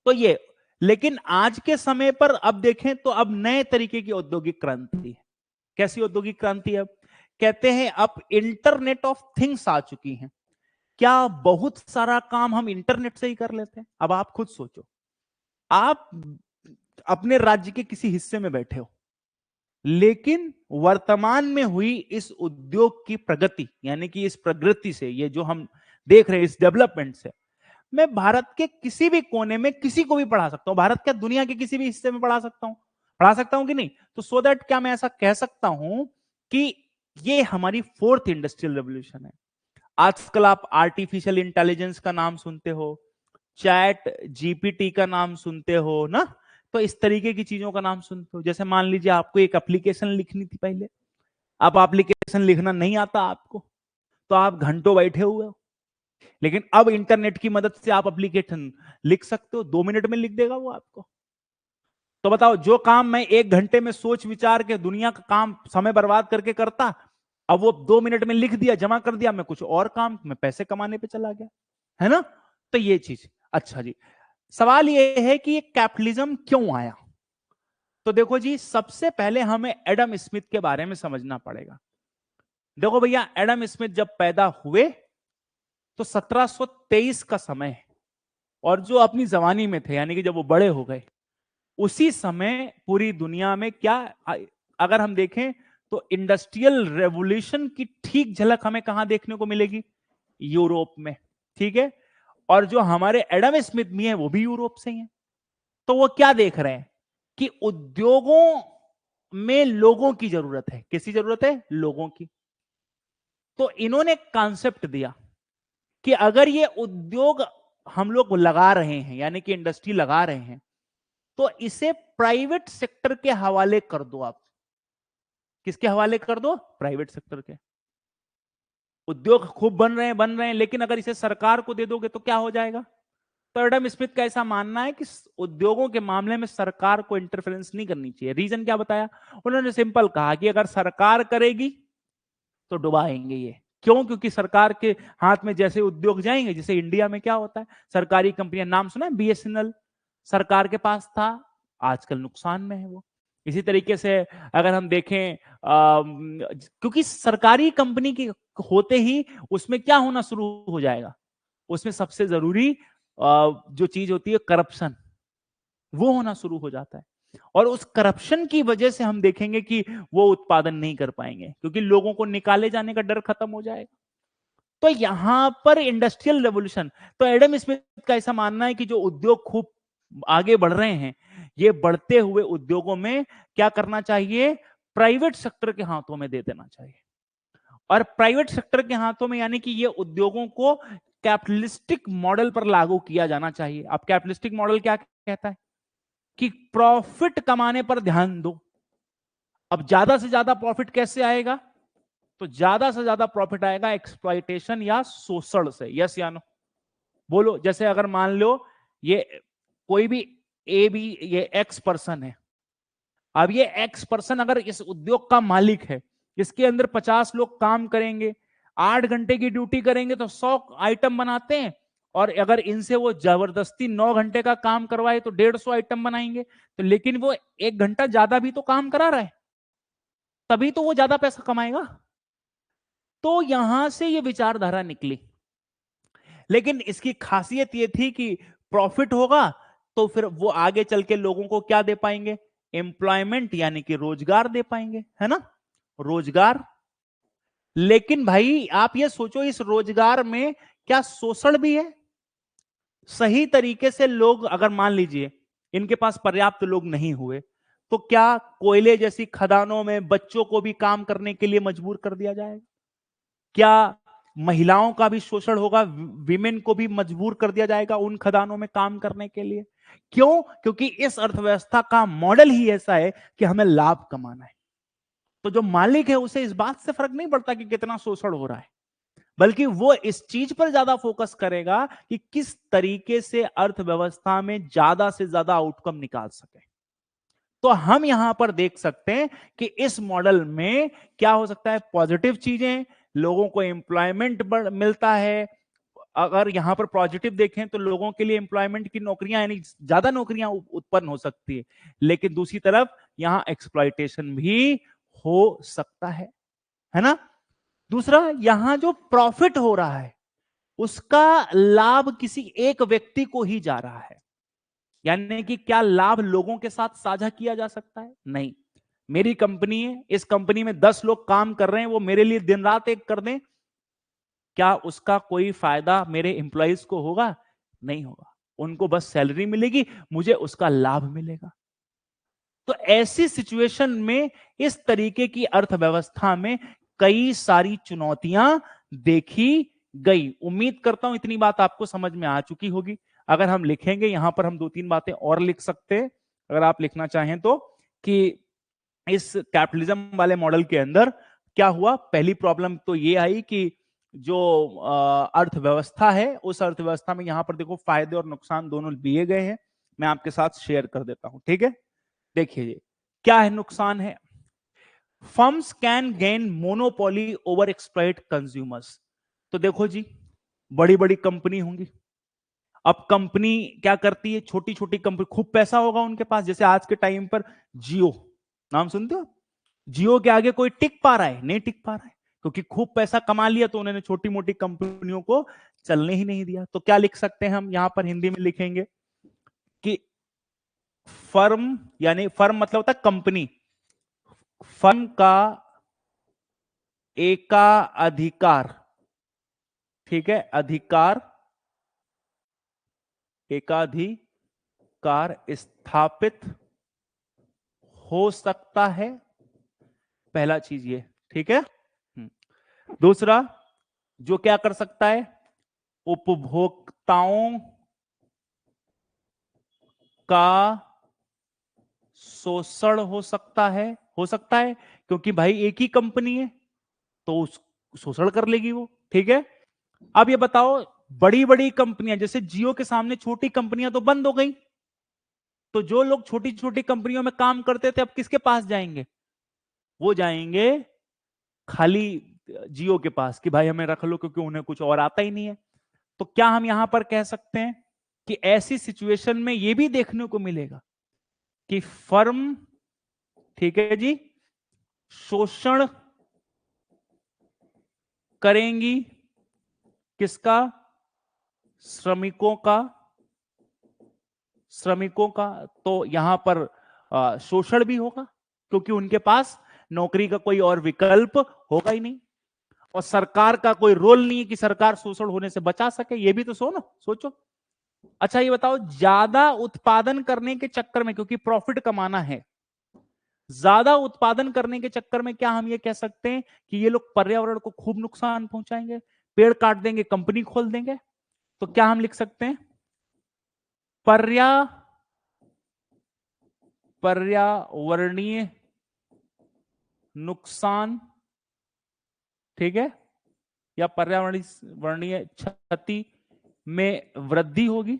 B: तो ये, लेकिन आज के समय पर अब देखें तो अब नए तरीके की औद्योगिक क्रांति है। कैसी औद्योगिक क्रांति? अब कहते हैं अब इंटरनेट ऑफ थिंग्स आ चुकी है। क्या बहुत सारा काम हम इंटरनेट से ही कर लेते हैं? अब आप खुद सोचो, आप अपने राज्य के किसी हिस्से में बैठे हो, लेकिन वर्तमान में हुई इस उद्योग की प्रगति, यानी कि इस प्रगति से, ये जो हम देख रहे हैं इस डेवलपमेंट से, मैं भारत के किसी भी कोने में किसी को भी पढ़ा सकता हूं। भारत क्या, दुनिया के किसी भी हिस्से में पढ़ा सकता हूं कि नहीं? तो सो दैट क्या मैं ऐसा कह सकता हूं कि ये हमारी 4th इंडस्ट्रियल रेवोल्यूशन है। आजकल आप आर्टिफिशियल इंटेलिजेंस का नाम सुनते हो, चैट जीपीटी का नाम सुनते हो ना, तो इस तरीके की चीजों का नाम सुनते हो। जैसे मान लीजिए आपको एक एप्लीकेशन लिखनी थी पहले, अब एप्लीकेशन लिखना नहीं आता आपको, तो आप घंटों बैठे हुए हो, लेकिन अब इंटरनेट की मदद से आप एप्लीकेशन लिख सकते हो, 2 मिनट में लिख देगा वो आपको। तो बताओ, जो काम मैं 1 घंटे में सोच विचार के दुनिया का काम समय बर्बाद करके करता, अब वो 2 मिनट में लिख दिया, जमा कर दिया, मैं कुछ और काम में पैसे कमाने पे चला गया, है ना? तो ये चीज। अच्छा जी, सवाल ये है कि ये कैपिटलिज्म क्यों आया? तो देखो जी, सबसे पहले हमें एडम स्मिथ के बारे में समझना पड़ेगा। देखो भैया, एडम स्मिथ जब पैदा हुए तो 1723 का समय है, और जो अपनी जवानी में थे, यानी कि जब वो बड़े हो गए, उसी समय पूरी दुनिया में क्या, अगर हम देखें तो इंडस्ट्रियल रेवोल्यूशन की ठीक झलक हमें कहां देखने को मिलेगी? यूरोप में, ठीक है। और जो हमारे एडम स्मिथ भी हैं वो भी यूरोप से ही हैं। तो वो क्या देख रहे हैं कि उद्योगों में लोगों की जरूरत है। किसकी जरूरत है? लोगों की। तो इन्होंने कॉन्सेप्ट दिया कि अगर ये उद्योग हम लोग लगा रहे हैं, यानी कि इंडस्ट्री लगा रहे हैं, तो इसे प्राइवेट सेक्टर के हवाले कर दो। आप किसके हवाले कर दो? प्राइवेट सेक्टर के। उद्योग खूब बन रहे हैं, लेकिन अगर इसे सरकार को दे दोगे तो क्या हो जाएगा? तो एडम स्मिथ का ऐसा मानना है कि उद्योगों के मामले में सरकार को इंटरफेरेंस नहीं करनी चाहिए। रीजन क्या बताया उन्होंने? सिंपल कहा कि अगर सरकार करेगी तो डुबाएंगे ये। क्यों? क्योंकि सरकार के हाथ में जैसे उद्योग जाएंगे, जैसे इंडिया में क्या होता है, सरकारी कंपनियां, नाम सुना है बीएसएनएल, सरकार के पास था, आजकल नुकसान में है वो। इसी तरीके से अगर हम देखें क्योंकि सरकारी कंपनी की होते ही उसमें क्या होना शुरू हो जाएगा? उसमें सबसे जरूरी जो चीज होती है करप्शन, वो होना शुरू हो जाता है। और उस करप्शन की वजह से हम देखेंगे कि वो उत्पादन नहीं कर पाएंगे, क्योंकि लोगों को निकाले जाने का डर खत्म हो जाएगा। तो यहां पर इंडस्ट्रियल रेवोल्यूशन, तो एडम स्मिथ का ऐसा मानना है कि जो उद्योग खूब आगे बढ़ रहे हैं, ये बढ़ते हुए उद्योगों में क्या करना चाहिए? प्राइवेट सेक्टर के हाथों में दे देना चाहिए। और प्राइवेट सेक्टर के हाथों में यानी कि ये उद्योगों को कैपिटलिस्टिक मॉडल पर लागू किया जाना चाहिए। अब कैपिटलिस्टिक मॉडल क्या कहता है? कि प्रॉफिट कमाने पर ध्यान दो। अब ज्यादा से ज्यादा प्रॉफिट कैसे आएगा? तो ज्यादा से ज्यादा प्रॉफिट आएगा एक्सप्लॉइटेशन या शोषण से। यस या नो? बोलो। जैसे अगर मान लो ये कोई भी ए बी, ये एक्स पर्सन है। अब ये एक्स पर्सन अगर इस उद्योग का मालिक है, इसके अंदर 50 लोग काम करेंगे, 8 घंटे की ड्यूटी करेंगे तो 100 आइटम बनाते हैं। और अगर इनसे वो जबरदस्ती 9 घंटे का काम करवाए तो 150 आइटम बनाएंगे। तो लेकिन वो 1 घंटा ज्यादा भी तो काम करा रहा है, तभी तो वो ज्यादा पैसा कमाएगा। तो यहां से ये विचारधारा निकली। लेकिन इसकी खासियत ये थी कि प्रॉफिट होगा तो फिर वो आगे चल के लोगों को क्या दे पाएंगे? एम्प्लॉयमेंट, यानी कि रोजगार दे पाएंगे, है ना? रोजगार। लेकिन भाई आप ये सोचो, इस रोजगार में क्या शोषण भी है? सही तरीके से लोग, अगर मान लीजिए इनके पास पर्याप्त लोग नहीं हुए, तो क्या कोयले जैसी खदानों में बच्चों को भी काम करने के लिए मजबूर कर दिया जाएगा? क्या महिलाओं का भी शोषण होगा? विमेन को भी मजबूर कर दिया जाएगा उन खदानों में काम करने के लिए? क्यों? क्योंकि इस अर्थव्यवस्था का मॉडल ही ऐसा है कि हमें लाभ कमाना है। तो जो मालिक है उसे इस बात से फर्क नहीं पड़ता कि कितना शोषण हो रहा है, बल्कि वो इस चीज पर ज्यादा फोकस करेगा कि किस तरीके से अर्थव्यवस्था में ज्यादा से ज्यादा आउटकम निकाल सके। तो हम यहां पर देख सकते हैं कि इस मॉडल में क्या हो सकता है? पॉजिटिव चीजें, लोगों को एम्प्लॉयमेंट मिलता है। अगर यहां पर पॉजिटिव देखें तो लोगों के लिए एम्प्लॉयमेंट की नौकरियां, यानी ज्यादा नौकरियां उत्पन्न हो सकती है। लेकिन दूसरी तरफ यहां एक्सप्लॉयटेशन भी हो सकता है ना? दूसरा, यहां जो प्रॉफिट हो रहा है उसका लाभ किसी एक व्यक्ति को ही जा रहा है। यानी कि क्या लाभ लोगों के साथ साझा किया जा सकता है? नहीं। मेरी कंपनी है, इस कंपनी में 10 लोग काम कर रहे हैं, वो मेरे लिए दिन रात एक कर दें, क्या उसका कोई फायदा मेरे एम्प्लॉइज को होगा? नहीं होगा। उनको बस सैलरी मिलेगी, मुझे उसका लाभ मिलेगा। तो ऐसी सिचुएशन में इस तरीके की अर्थव्यवस्था में कई सारी चुनौतियां देखी गई। उम्मीद करता हूं इतनी बात आपको समझ में आ चुकी होगी। अगर हम लिखेंगे यहां पर, हम 2-3 बातें और लिख सकते हैं अगर आप लिखना चाहें तो, कि इस कैपिटलिज्म वाले मॉडल के अंदर क्या हुआ। पहली प्रॉब्लम तो ये आई कि जो अर्थव्यवस्था है, उस अर्थव्यवस्था में यहां पर देखो फायदे और नुकसान दोनों दिए गए हैं। मैं आपके साथ शेयर कर देता हूं, ठीक है? देखिए क्या है नुकसान है। Firms can gain monopoly over exploit consumers. तो देखो जी, बड़ी बड़ी कंपनी होंगी। अब कंपनी क्या करती है? छोटी छोटी कंपनी, खूब पैसा होगा उनके पास। जैसे आज के टाइम पर जियो, नाम सुनते हो? जियो के आगे कोई टिक पा रहा है? नहीं टिक पा रहा है, क्योंकि खूब पैसा कमा लिया तो उन्होंने छोटी मोटी कंपनियों को चलने ही नहीं दिया। तो क्या लिख सकते हैं हम यहां पर? हिंदी में लिखेंगे कि फर्म, यानी फर्म मतलब होता है कंपनी, फर्म का एकाधिकार, ठीक है, अधिकार, एकाधिकार स्थापित हो सकता है, पहला चीज ये, ठीक है। दूसरा, जो क्या कर सकता है, उपभोक्ताओं का शोषण हो सकता है, क्योंकि भाई एक ही कंपनी है तो उस शोषण कर लेगी वो, ठीक है। अब ये बताओ, बड़ी बड़ी कंपनियां जैसे जियो के सामने छोटी कंपनियां तो बंद हो गई, तो जो लोग छोटी छोटी कंपनियों में काम करते थे अब किसके पास जाएंगे, वो जाएंगे खाली जियो के पास कि भाई हमें रख लो, क्योंकि उन्हें कुछ और आता ही नहीं है। तो क्या हम यहां पर कह सकते हैं कि ऐसी सिचुएशन में यह भी देखने को मिलेगा कि फर्म, ठीक है जी, शोषण करेंगी, किसका, श्रमिकों का। तो यहां पर शोषण भी होगा, क्योंकि उनके पास नौकरी का कोई और विकल्प होगा ही नहीं, और सरकार का कोई रोल नहीं है कि सरकार शोषण होने से बचा सके, ये भी तो सोचो। अच्छा ये बताओ, ज्यादा उत्पादन करने के चक्कर में, क्योंकि प्रॉफिट कमाना है, ज्यादा उत्पादन करने के चक्कर में क्या हम ये कह सकते हैं कि ये लोग पर्यावरण को खूब नुकसान पहुंचाएंगे, पेड़ काट देंगे, कंपनी खोल देंगे। तो क्या हम लिख सकते हैं, पर्यावरणीय नुकसान, ठीक है, या पर्यावरणीय क्षति में वृद्धि होगी,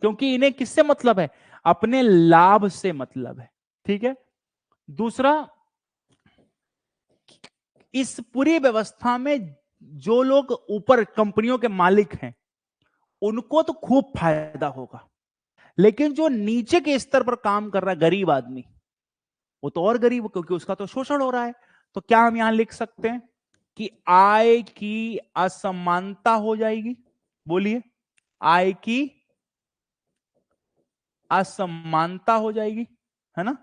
B: क्योंकि इन्हें किससे मतलब है, अपने लाभ से मतलब है, ठीक है। दूसरा, इस पूरी व्यवस्था में जो लोग ऊपर कंपनियों के मालिक हैं उनको तो खूब फायदा होगा, लेकिन जो नीचे के स्तर पर काम कर रहा है गरीब आदमी, वो तो और गरीब, क्योंकि उसका तो शोषण हो रहा है। तो क्या हम यहां लिख सकते हैं कि आय की असमानता हो जाएगी, बोलिए, आय की असमानता हो जाएगी, है ना,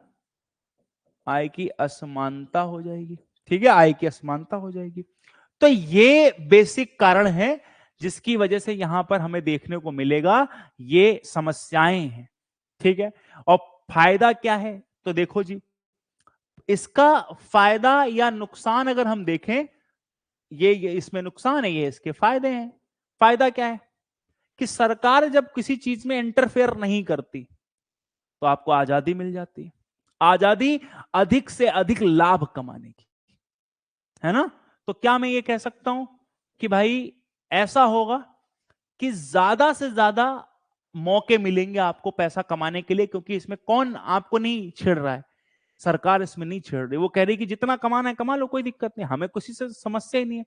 B: आय की असमानता हो जाएगी, ठीक है, आय की असमानता हो जाएगी। तो ये बेसिक कारण है जिसकी वजह से यहां पर हमें देखने को मिलेगा ये समस्याएं हैं, ठीक है। और फायदा क्या है, तो देखो जी, इसका फायदा या नुकसान अगर हम देखें, ये इसमें नुकसान है, ये इसके फायदे हैं। फायदा क्या है कि सरकार जब किसी चीज में इंटरफेयर नहीं करती तो आपको आजादी मिल जाती है, आजादी अधिक से अधिक लाभ कमाने की, है ना। तो क्या मैं ये कह सकता हूं कि भाई ऐसा होगा कि ज्यादा से ज्यादा मौके मिलेंगे आपको पैसा कमाने के लिए, क्योंकि इसमें कौन आपको नहीं छेड़ रहा है, सरकार इसमें नहीं छेड़ रही, वो कह रही कि जितना कमाना है कमा लो, कोई दिक्कत नहीं, हमें किसी से समस्या ही नहीं है।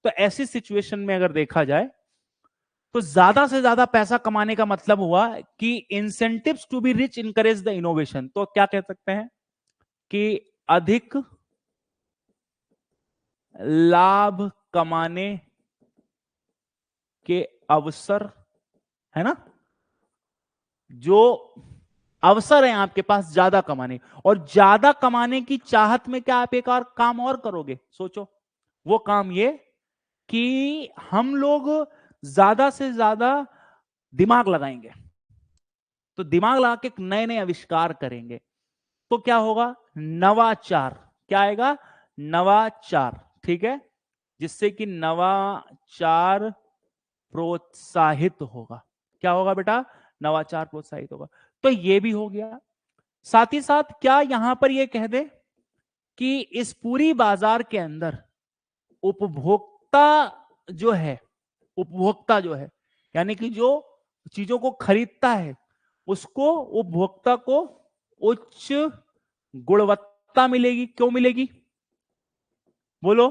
B: तो ऐसी सिचुएशन में अगर देखा जाए तो ज्यादा से ज्यादा पैसा कमाने का मतलब हुआ कि incentives to be rich encourage the innovation. तो क्या कह सकते हैं कि अधिक लाभ कमाने के अवसर, है ना, जो अवसर है आपके पास ज्यादा कमाने, और ज्यादा कमाने की चाहत में क्या आप एक और काम और करोगे, सोचो, वो काम ये कि हम लोग ज्यादा से ज्यादा दिमाग लगाएंगे, तो दिमाग लगा के नए नए आविष्कार करेंगे, तो क्या होगा, नवाचार, क्या आएगा, नवाचार, ठीक है, जिससे कि नवाचार प्रोत्साहित होगा। क्या होगा बेटा, नवाचार प्रोत्साहित होगा। तो ये भी हो गया। साथ ही साथ क्या यहां पर ये कह दे कि इस पूरी बाजार के अंदर उपभोक्ता जो है, यानी कि जो चीजों को खरीदता है उसको, उपभोक्ता को उच्च गुणवत्ता मिलेगी, क्यों मिलेगी, बोलो,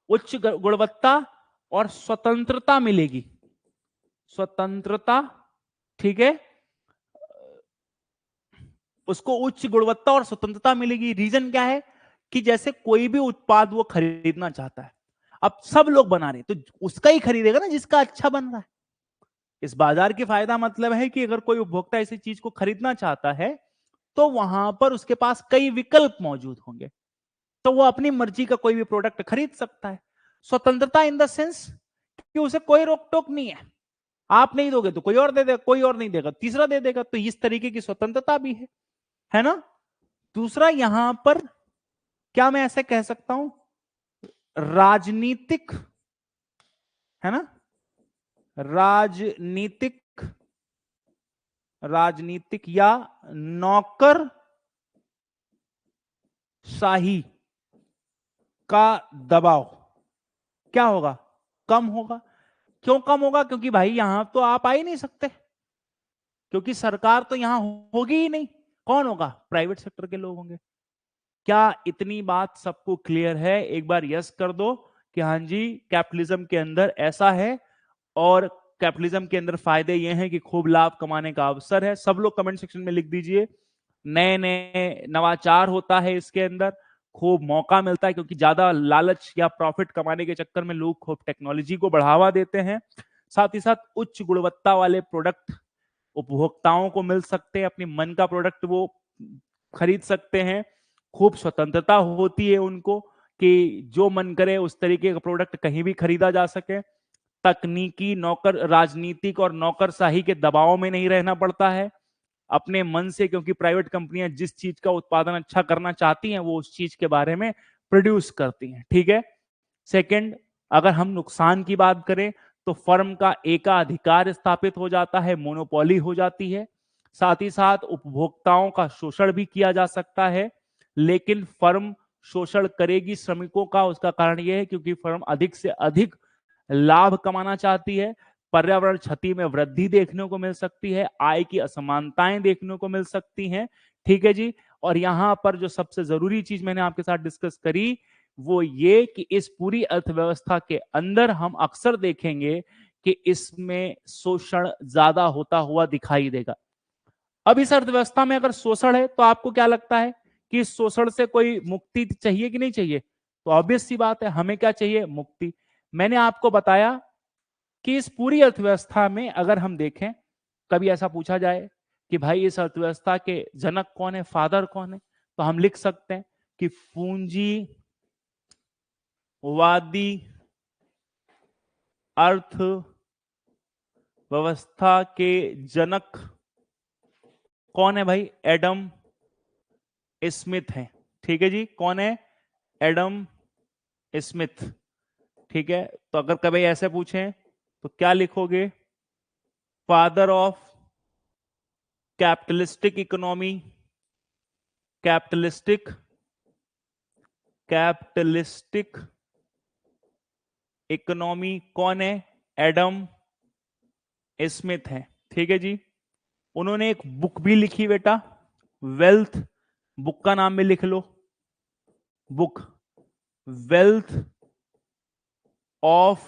B: उच्च गुणवत्ता और स्वतंत्रता मिलेगी, स्वतंत्रता, ठीक है, उसको उच्च गुणवत्ता और स्वतंत्रता मिलेगी। रीजन क्या है कि जैसे कोई भी उत्पाद वो खरीदना चाहता है, अब सब लोग बना रहे हैं तो उसका ही खरीदेगा ना जिसका अच्छा बन रहा है। इस बाजार की फायदा मतलब है कि अगर कोई उपभोक्ता ऐसी चीज को खरीदना चाहता है तो वहां पर उसके पास कई विकल्प मौजूद होंगे, तो वो अपनी मर्जी का कोई भी प्रोडक्ट खरीद सकता है। स्वतंत्रता इन द सेंस कि उसे कोई रोक टोक नहीं है, आप नहीं दोगे तो कोई और दे देगा, कोई और नहीं देगा तीसरा दे देगा, तो इस तरीके की स्वतंत्रता भी है ना। दूसरा यहां पर क्या मैं ऐसे कह सकता हूं, राजनीतिक, है ना, राजनीतिक या नौकर शाही का दबाव क्या होगा, कम होगा। क्यों कम होगा, क्योंकि भाई यहां तो आप आ ही नहीं सकते, क्योंकि सरकार तो यहां होगी ही नहीं, कौन होगा, प्राइवेट सेक्टर के लोग होंगे। क्या इतनी बात सबको क्लियर है, एक बार यस कर दो कि हाँ जी कैपिटलिज्म के अंदर ऐसा है, और कैपिटलिज्म के अंदर फायदे ये हैं कि खूब लाभ कमाने का अवसर है। सब लोग कमेंट सेक्शन में लिख दीजिए, नए नए नवाचार होता है इसके अंदर, खूब मौका मिलता है, क्योंकि ज्यादा लालच या प्रॉफिट कमाने के चक्कर में लोग खूब टेक्नोलॉजी को बढ़ावा देते हैं। साथ ही साथ उच्च गुणवत्ता वाले प्रोडक्ट उपभोक्ताओं को मिल सकते हैं, अपनी मन का प्रोडक्ट वो खरीद सकते हैं, खूब स्वतंत्रता होती है उनको कि जो मन करे उस तरीके का प्रोडक्ट कहीं भी खरीदा जा सके। तकनीकी नौकर, राजनीतिक और नौकरशाही के दबाव में नहीं रहना पड़ता है, अपने मन से, क्योंकि प्राइवेट कंपनियां जिस चीज का उत्पादन अच्छा करना चाहती हैं वो उस चीज के बारे में प्रोड्यूस करती हैं, ठीक है। सेकंड, अगर हम नुकसान की बात करें तो फर्म का एकाधिकार स्थापित हो जाता है, मोनोपोली हो जाती है। साथ ही साथ उपभोक्ताओं का शोषण भी किया जा सकता है, लेकिन फर्म शोषण करेगी श्रमिकों का, उसका कारण यह है क्योंकि फर्म अधिक से अधिक लाभ कमाना चाहती है। पर्यावरण क्षति में वृद्धि देखने को मिल सकती है, आय की असमानताएं देखने को मिल सकती हैं, ठीक है जी। और यहां पर जो सबसे जरूरी चीज मैंने आपके साथ डिस्कस करी वो ये कि इस पूरी अर्थव्यवस्था के अंदर हम अक्सर देखेंगे कि इसमें शोषण ज्यादा होता हुआ दिखाई देगा। अब इस अर्थव्यवस्था में अगर शोषण है तो आपको क्या लगता है कि इस शोषण से कोई मुक्ति चाहिए कि नहीं चाहिए, तो ऑब्वियस सी बात है, हमें क्या चाहिए, मुक्ति। मैंने आपको बताया कि इस पूरी अर्थव्यवस्था में अगर हम देखें, कभी ऐसा पूछा जाए कि भाई इस अर्थव्यवस्था के जनक कौन है, फादर कौन है, तो हम लिख सकते हैं कि पूंजीवादी अर्थव्यवस्था के जनक कौन है भाई, एडम स्मिथ है, ठीक है जी। कौन है, एडम स्मिथ, ठीक है। तो अगर कभी ऐसे पूछें तो क्या लिखोगे, father of capitalistic economy, capitalistic economy कौन है, एडम स्मिथ है, ठीक है जी। उन्होंने एक बुक भी लिखी बेटा, वेल्थ, बुक का नाम भी लिख लो, बुक वेल्थ ऑफ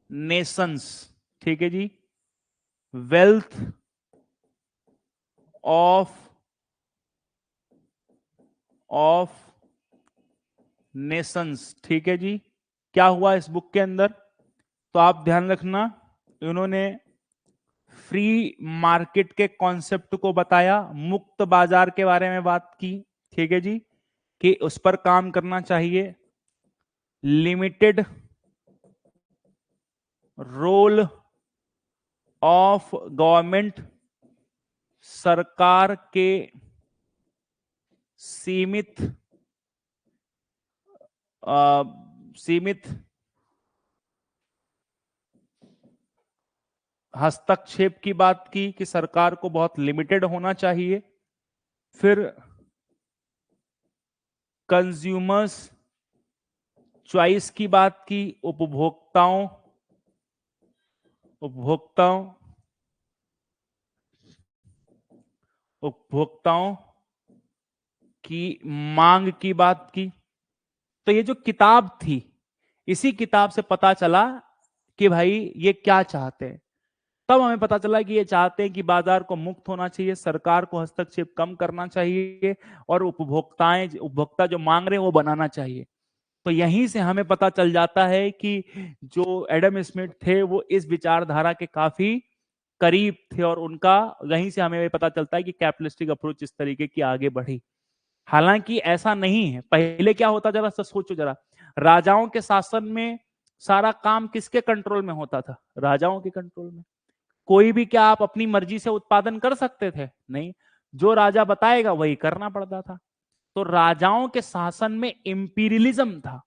B: नेशंस, ठीक है जी, वेल्थ ऑफ नेशंस, ठीक है जी। क्या हुआ इस बुक के अंदर, तो आप ध्यान रखना, उन्होंने फ्री मार्केट के कॉन्सेप्ट को बताया, मुक्त बाजार के बारे में बात की, ठीक है जी, कि उस पर काम करना चाहिए। लिमिटेड रोल ऑफ गवर्नमेंट, सरकार के सीमित हस्तक्षेप की बात की कि सरकार को बहुत लिमिटेड होना चाहिए। फिर कंज्यूमर्स चॉइस की बात की, उपभोक्ताओं की मांग की बात की। तो ये जो किताब थी, इसी किताब से पता चला कि भाई ये क्या चाहते हैं। तब हमें पता चला कि ये चाहते हैं कि बाजार को मुक्त होना चाहिए, सरकार को हस्तक्षेप कम करना चाहिए, और उपभोक्ता जो मांग रहे हैं वो बनाना चाहिए। तो यहीं से हमें पता चल जाता है कि जो एडम स्मिथ थे वो इस विचारधारा के काफी करीब थे, और उनका यहीं से हमें पता चलता है कि कैपिटलिस्टिक अप्रोच इस तरीके की आगे बढ़ी। हालांकि ऐसा नहीं है। पहले क्या होता, जरा सा सोचो जरा, राजाओं के शासन में सारा काम किसके कंट्रोल में होता था? राजाओं के कंट्रोल में। कोई भी क्या आप अपनी मर्जी से उत्पादन कर सकते थे? नहीं, जो राजा बताएगा वही करना पड़ता था। तो राजाओं के शासन में इंपीरियलिज्म था,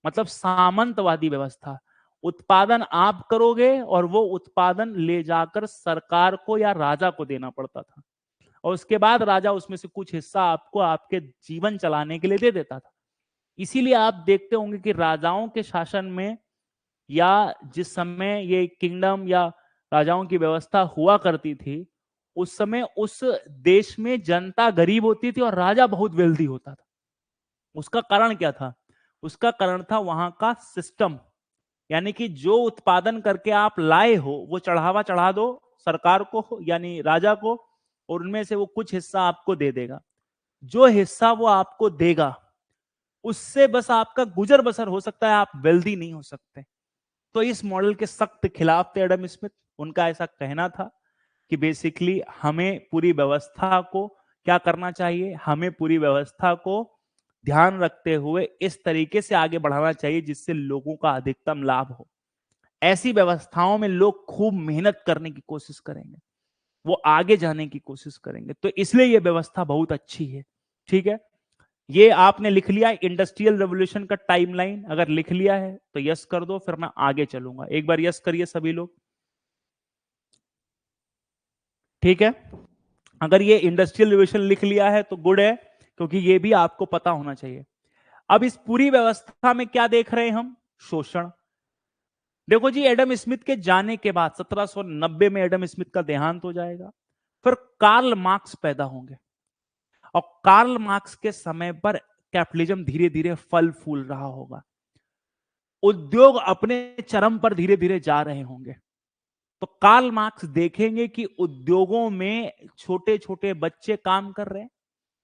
B: मतलब सामंतवादी व्यवस्था। उत्पादन आप करोगे और वो उत्पादन ले जाकर सरकार को या राजा को देना पड़ता था, और उसके बाद राजा उसमें से कुछ हिस्सा आपको आपके जीवन चलाने के लिए दे देता था। इसीलिए आप देखते होंगे कि राजाओं के शासन में या जिस समय ये किंगडम या राजाओं की व्यवस्था हुआ करती थी, उस समय उस देश में जनता गरीब होती थी और राजा बहुत वेल्दी होता था। उसका कारण क्या था? उसका कारण था वहां का सिस्टम, यानी कि जो उत्पादन करके आप लाए हो वो चढ़ावा चढ़ा दो सरकार को यानी राजा को, और उनमें से वो कुछ हिस्सा आपको दे देगा। जो हिस्सा वो आपको देगा उससे बस आपका गुजर बसर हो सकता है, आप वेल्दी नहीं हो सकते। तो इस मॉडल के सख्त खिलाफ थे एडम स्मिथ। उनका ऐसा कहना था कि बेसिकली हमें पूरी व्यवस्था को क्या करना चाहिए, हमें पूरी व्यवस्था को ध्यान रखते हुए इस तरीके से आगे बढ़ाना चाहिए जिससे लोगों का अधिकतम लाभ हो। ऐसी व्यवस्थाओं में लोग खूब मेहनत करने की कोशिश करेंगे, वो आगे जाने की कोशिश करेंगे। तो इसलिए यह व्यवस्था बहुत अच्छी है। ठीक है, ये आपने लिख लिया इंडस्ट्रियल रेवोल्यूशन का टाइमलाइन? अगर लिख लिया है तो यस कर दो, फिर मैं आगे चलूंगा। एक बार यस करिए सभी लोग। ठीक है, अगर ये इंडस्ट्रियल रेवोल्यूशन लिख लिया है तो गुड है, क्योंकि ये भी आपको पता होना चाहिए। अब इस पूरी व्यवस्था में क्या देख रहे हैं हम? शोषण। देखो जी, एडम स्मिथ के जाने के बाद 1790 में एडम स्मिथ का देहांत हो जाएगा, फिर कार्ल मार्क्स पैदा होंगे, और कार्ल मार्क्स के समय पर कैपिटलिज्म धीरे धीरे फल फूल रहा होगा, उद्योग अपने चरम पर धीरे धीरे जा रहे होंगे। तो कार्ल मार्क्स देखेंगे कि उद्योगों में छोटे छोटे बच्चे काम कर रहे हैं,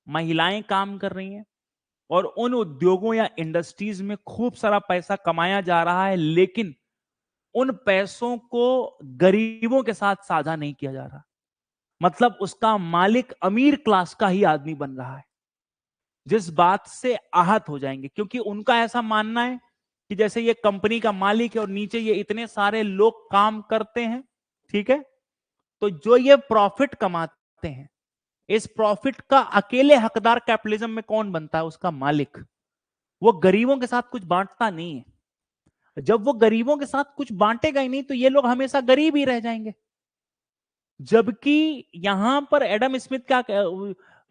B: महिलाएं काम कर रही हैं, और उन उद्योगों या इंडस्ट्रीज में खूब सारा पैसा कमाया जा रहा है, लेकिन उन पैसों को गरीबों के साथ साझा नहीं किया जा रहा। मतलब उसका मालिक अमीर क्लास का ही आदमी बन रहा है, जिस बात से आहत हो जाएंगे, क्योंकि उनका ऐसा मानना है कि जैसे ये कंपनी का मालिक है और नीचे ये इतने सारे लोग काम करते हैं, ठीक है, तो जो ये प्रॉफिट कमाते हैं, इस प्रॉफिट का अकेले हकदार कैपिटलिज्म में कौन बनता है? उसका मालिक। वो गरीबों के साथ कुछ बांटता नहीं है। जब वो गरीबों के साथ कुछ बांटेगा ही नहीं तो ये लोग हमेशा गरीब ही रह जाएंगे। जबकि यहां पर एडम स्मिथ क्या,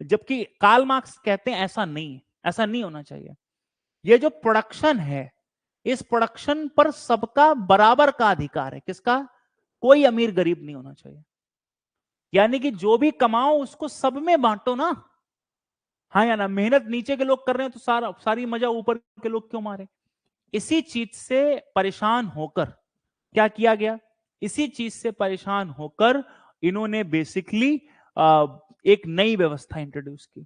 B: जबकि कार्ल मार्क्स कहते हैं ऐसा नहीं है, ऐसा नहीं होना चाहिए। ये जो प्रोडक्शन है, इस प्रोडक्शन पर सबका बराबर का अधिकार है। किसका? कोई अमीर गरीब नहीं होना चाहिए। यानी कि जो भी कमाओ उसको सब में बांटो ना, हाँ या ना? मेहनत नीचे के लोग कर रहे हैं तो सारी मजा ऊपर के लोग क्यों मारे? इसी चीज से परेशान होकर क्या किया गया? इसी चीज से परेशान होकर इन्होंने बेसिकली एक नई व्यवस्था इंट्रोड्यूस की,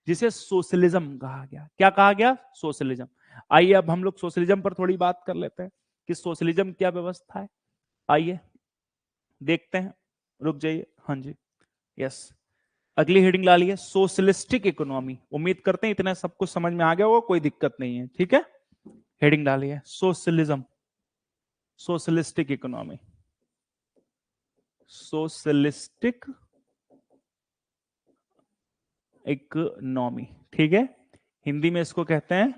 B: जिसे सोशलिज्म कहा गया। क्या कहा गया? सोशलिज्म। आइए अब हम लोग सोशलिज्म पर थोड़ी बात कर लेते हैं कि सोशलिज्म क्या व्यवस्था है। आइए देखते हैं। रुक जाइए, हाँ जी, यस। अगली हेडिंग ला लिए, सोशलिस्टिक इकोनॉमी। उम्मीद करते हैं इतना सब कुछ समझ में आ गया होगा, कोई दिक्कत नहीं है। ठीक है, हेडिंग डालिए socialism, socialistic economy, socialistic economy. ठीक है, हिंदी में इसको कहते हैं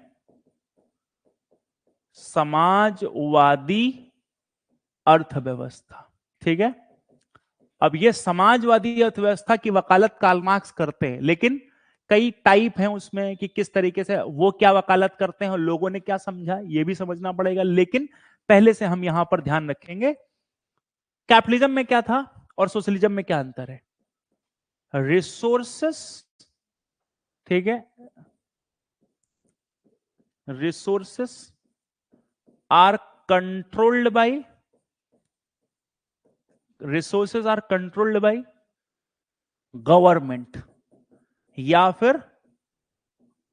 B: समाजवादी अर्थव्यवस्था। ठीक है, अब ये समाजवादी अर्थव्यवस्था की वकालत कार्ल मार्क्स करते हैं, लेकिन कई टाइप हैं उसमें कि किस तरीके से वो क्या वकालत करते हैं और लोगों ने क्या समझा, ये भी समझना पड़ेगा। लेकिन पहले से हम यहां पर ध्यान रखेंगे कैपिटलिज्म में क्या था और सोशलिज्म में क्या अंतर है। रिसोर्सेस, ठीक है, resources are controlled by, resources are controlled by government या फिर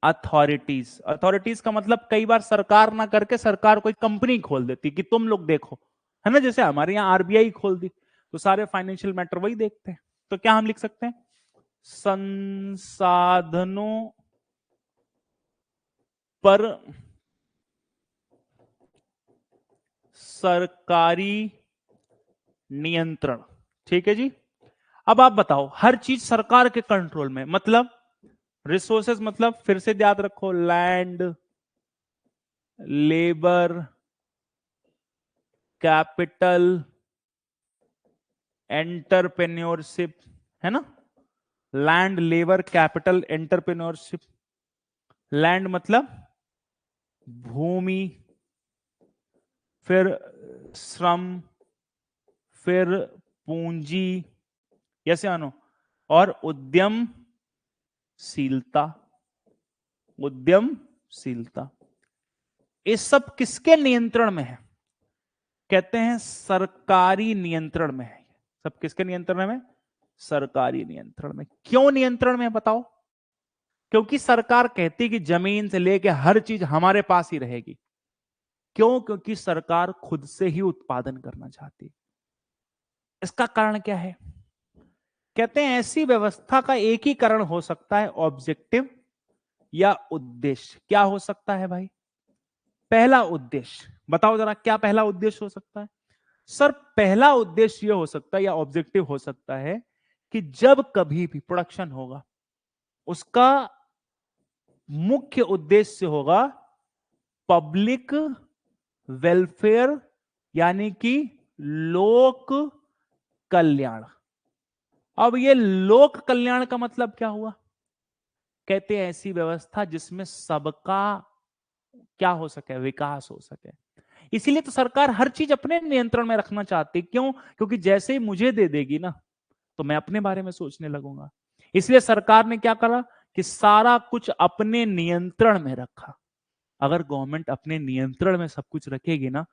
B: अथॉरिटीज। अथॉरिटीज का मतलब कई बार सरकार ना करके सरकार कोई कंपनी खोल देती कि तुम लोग देखो, है ना? जैसे हमारे यहाँ आरबीआई खोल दी तो सारे फाइनेंशियल मैटर वही देखते हैं। तो क्या हम लिख सकते हैं? संसाधनों पर सरकारी नियंत्रण। ठीक है जी। अब आप बताओ, हर चीज सरकार के कंट्रोल में, मतलब रिसोर्सेज, मतलब फिर से याद रखो, लैंड, लेबर, कैपिटल, एंटरप्रेन्योरशिप, है ना। Land, labour, capital, entrepreneurship. Land मतलब भूमि, फिर श्रम, फिर पूंजी, यस या नो, और उद्यमशीलता। उद्यमशीलता, ये सब किसके नियंत्रण में है? कहते हैं सरकारी नियंत्रण में है। सब किसके नियंत्रण में? सरकारी नियंत्रण में। क्यों नियंत्रण में बताओ? क्योंकि सरकार कहती कि जमीन से लेके हर चीज हमारे पास ही रहेगी। क्यों? क्योंकि सरकार खुद से ही उत्पादन करना चाहती है। इसका कारण क्या है? कहते हैं ऐसी व्यवस्था का एक ही कारण हो सकता है, ऑब्जेक्टिव या उद्देश्य। क्या हो सकता है भाई? पहला उद्देश्य बताओ जरा, क्या पहला उद्देश्य हो सकता है? सर पहला उद्देश्य यह हो सकता है या ऑब्जेक्टिव हो सकता है कि जब कभी भी प्रोडक्शन होगा, उसका मुख्य उद्देश्य होगा पब्लिक वेलफेयर, यानी कि लोक कल्याण। अब ये लोक कल्याण का मतलब क्या हुआ? कहते हैं ऐसी व्यवस्था जिसमें सबका क्या हो सके, विकास हो सके। इसीलिए तो सरकार हर चीज अपने नियंत्रण में रखना चाहती है। क्यों? क्योंकि जैसे ही मुझे दे देगी ना, तो मैं अपने बारे में सोचने लगूंगा। इसलिए सरकार ने क्या करा कि सारा कुछ अपने नियंत्रण में रखा। अगर गवर्नमेंट अपने नियंत्रण में सब कुछ रखेगी ना,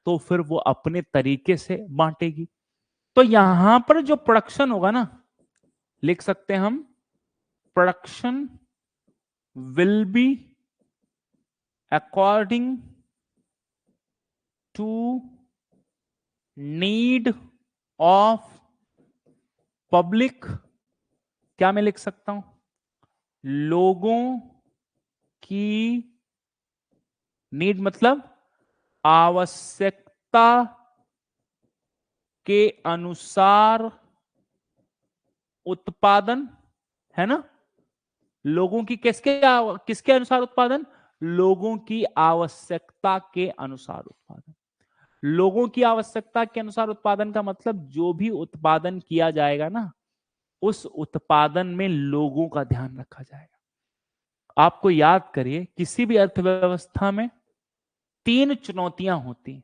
B: तो फिर वो अपने तरीके से बांटेगी। तो यहां पर जो प्रोडक्शन होगा ना, लिख सकते हैं हम, production will be according to need of public. क्या मैं लिख सकता हूं? लोगों की नीड मतलब आवश्यकता के अनुसार उत्पादन, है ना। लोगों की किसके अनुसार उत्पादन? लोगों की आवश्यकता के अनुसार उत्पादन। लोगों की आवश्यकता के अनुसार उत्पादन का मतलब जो भी उत्पादन किया जाएगा ना, उस उत्पादन में लोगों का ध्यान रखा जाएगा। आपको याद करिए, किसी भी अर्थव्यवस्था में 3 चुनौतियां होती हैं।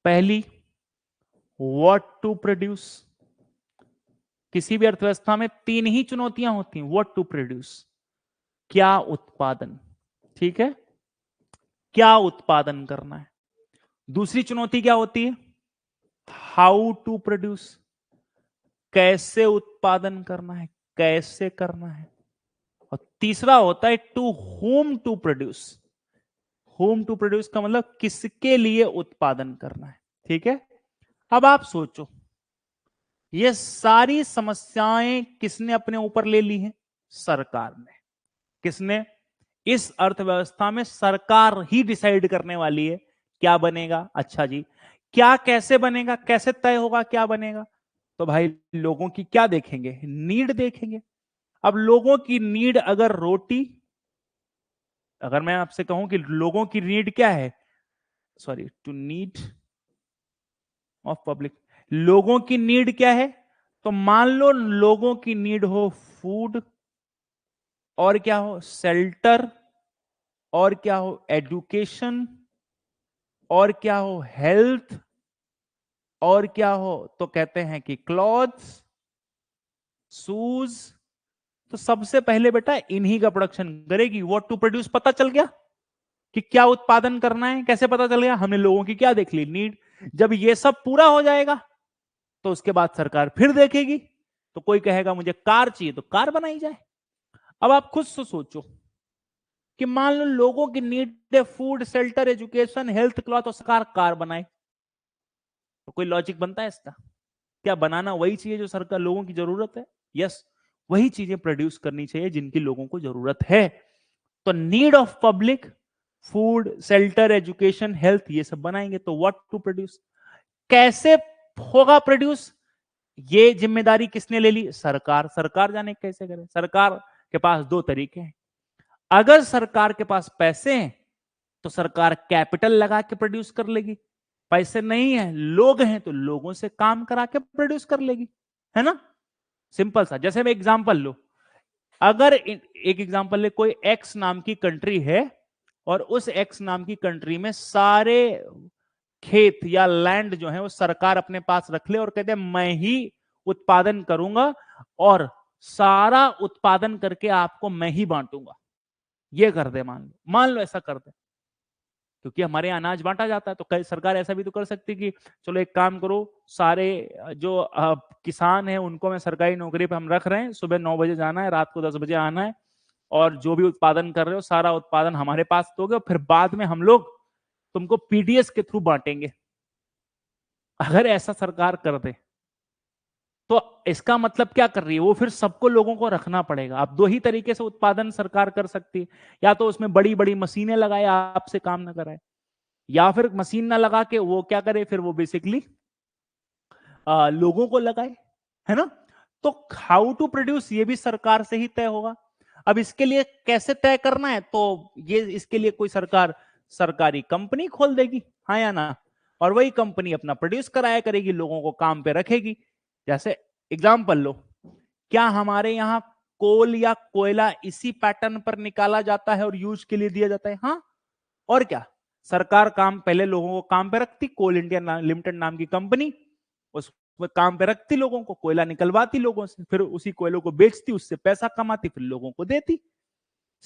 B: पहली, व्हाट टू प्रोड्यूस। किसी भी अर्थव्यवस्था में 3 ही चुनौतियां होती हैं। व्हाट टू प्रोड्यूस, क्या उत्पादन, ठीक है, क्या उत्पादन करना है। दूसरी चुनौती क्या होती है? हाउ टू प्रोड्यूस, कैसे उत्पादन करना है, कैसे करना है। और तीसरा होता है to whom to produce. Whom to produce का मतलब किसके लिए उत्पादन करना है। ठीक है। अब आप सोचो, ये सारी समस्याएं किसने अपने ऊपर ले ली हैं? सरकार ने। किसने? इस अर्थव्यवस्था में सरकार ही डिसाइड करने वाली है क्या बनेगा। अच्छा जी, क्या कैसे बनेगा, कैसे तय होगा क्या बनेगा? तो भाई लोगों की क्या देखेंगे? नीड देखेंगे। अब लोगों की नीड अगर रोटी, अगर मैं आपसे कहूं कि लोगों की नीड क्या है, sorry, to need of public, लोगों की नीड क्या है? तो मान लो लोगों की नीड हो फूड, और क्या हो, शेल्टर, और क्या हो, एजुकेशन, और क्या हो, हेल्थ, और क्या हो, तो कहते हैं कि क्लॉथ्स, शूज। तो सबसे पहले बेटा इन्हीं का प्रोडक्शन करेगी। व्हाट टू प्रोड्यूस पता चल गया कि क्या उत्पादन करना है। कैसे पता चल गया? हमने लोगों की क्या देख ली, नीड। जब ये सब पूरा हो जाएगा तो उसके बाद सरकार फिर देखेगी। तो कोई कहेगा मुझे कार चाहिए, तो कार बनाई जाए। अब आप खुद से सोचो कि मान लो लोगों की नीड है food, shelter, education, health, cloth, और सरकार कार बनाए, तो कोई लॉजिक बनता है इसका? क्या बनाना वही चाहिए जो सरकार लोगों की जरूरत है? यस, वही चीजें प्रोड्यूस करनी चाहिए जिनकी लोगों को जरूरत है। तो need of public, food, shelter, education, health, ये सब बनाएंगे। तो व्हाट टू प्रोड्यूस, कैसे होगा प्रोड्यूस, ये जिम्मेदारी किसने ले ली? सरकार। सरकार जाने कैसे करे। सरकार के पास दो तरीके हैं। अगर सरकार के पास पैसे हैं तो सरकार कैपिटल लगा के प्रोड्यूस कर लेगी, पैसे नहीं है, लोग हैं, तो लोगों से काम करा के प्रोड्यूस कर लेगी, है ना। सिंपल सा। जैसे मैं एग्जांपल लो, अगर एक एग्जांपल ले, कोई एक्स नाम की कंट्री है और उस एक्स नाम की कंट्री में सारे खेत या लैंड जो है वो सरकार अपने पास रख ले और कहते हैं मैं ही उत्पादन करूंगा और सारा उत्पादन करके आपको मैं ही बांटूंगा, ये कर दे। मान लो ऐसा कर दे, क्योंकि हमारे यहाँ अनाज बांटा जाता है, तो सरकार ऐसा भी तो कर सकती कि चलो एक काम करो, सारे जो किसान हैं उनको मैं सरकारी नौकरी पे हम रख रहे हैं, सुबह 9 बजे जाना है, रात को 10 बजे आना है, और जो भी उत्पादन कर रहे हो सारा उत्पादन हमारे पास दोगे, फिर बाद में हम लोग तुमको पीडीएस के थ्रू बांटेंगे। अगर ऐसा सरकार कर दे तो इसका मतलब क्या कर रही है वो, फिर सबको लोगों को रखना पड़ेगा। अब दो ही तरीके से उत्पादन सरकार कर सकती है, या तो उसमें बड़ी बड़ी मशीनें लगाए आपसे काम ना कराए, या फिर मशीन ना लगा के वो क्या करे, फिर वो बेसिकली लोगों को लगाए, है ना। तो हाउ टू प्रोड्यूस ये भी सरकार से ही तय होगा। अब इसके लिए कैसे तय करना है, तो ये इसके लिए कोई सरकार सरकारी कंपनी खोल देगी, हाँ या ना, और वही कंपनी अपना प्रोड्यूस कराया करेगी, लोगों को काम पे रखेगी। जैसे एग्जांपल लो, क्या हमारे यहाँ कोल या कोयला इसी पैटर्न पर निकाला जाता है और यूज के लिए दिया जाता है? हाँ। और क्या, सरकार काम पहले लोगों को काम पे रखती, कोल इंडिया लिमिटेड नाम की कंपनी, उसमें काम पे रखती लोगों को, कोयला निकलवाती लोगों से, फिर उसी कोयलों को बेचती, उससे पैसा कमाती, फिर लोगों को देती।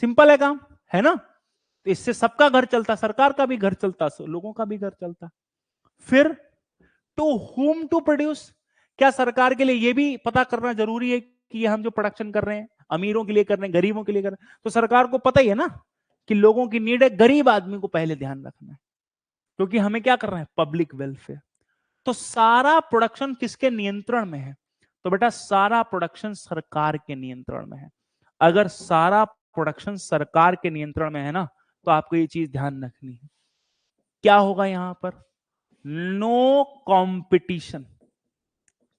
B: सिंपल है काम, है ना। तो इससे सबका घर चलता, सरकार का भी घर चलता, लोगों का भी घर चलता। फिर टू हुम टू प्रोड्यूस, क्या सरकार के लिए यह भी पता करना जरूरी है कि हम जो प्रोडक्शन कर रहे हैं अमीरों के लिए कर रहे हैं, गरीबों के लिए कर रहे हैं? तो सरकार को पता ही है ना कि लोगों की नीड है, गरीब आदमी को पहले ध्यान रखना है, क्योंकि हमें क्या करना है, पब्लिक वेलफेयर। तो सारा प्रोडक्शन किसके नियंत्रण में है? तो बेटा सारा प्रोडक्शन सरकार के नियंत्रण में है। अगर सारा प्रोडक्शन सरकार के नियंत्रण में है ना, तो आपको ये चीज ध्यान रखनी है। क्या होगा यहां पर? नो कंपटीशन,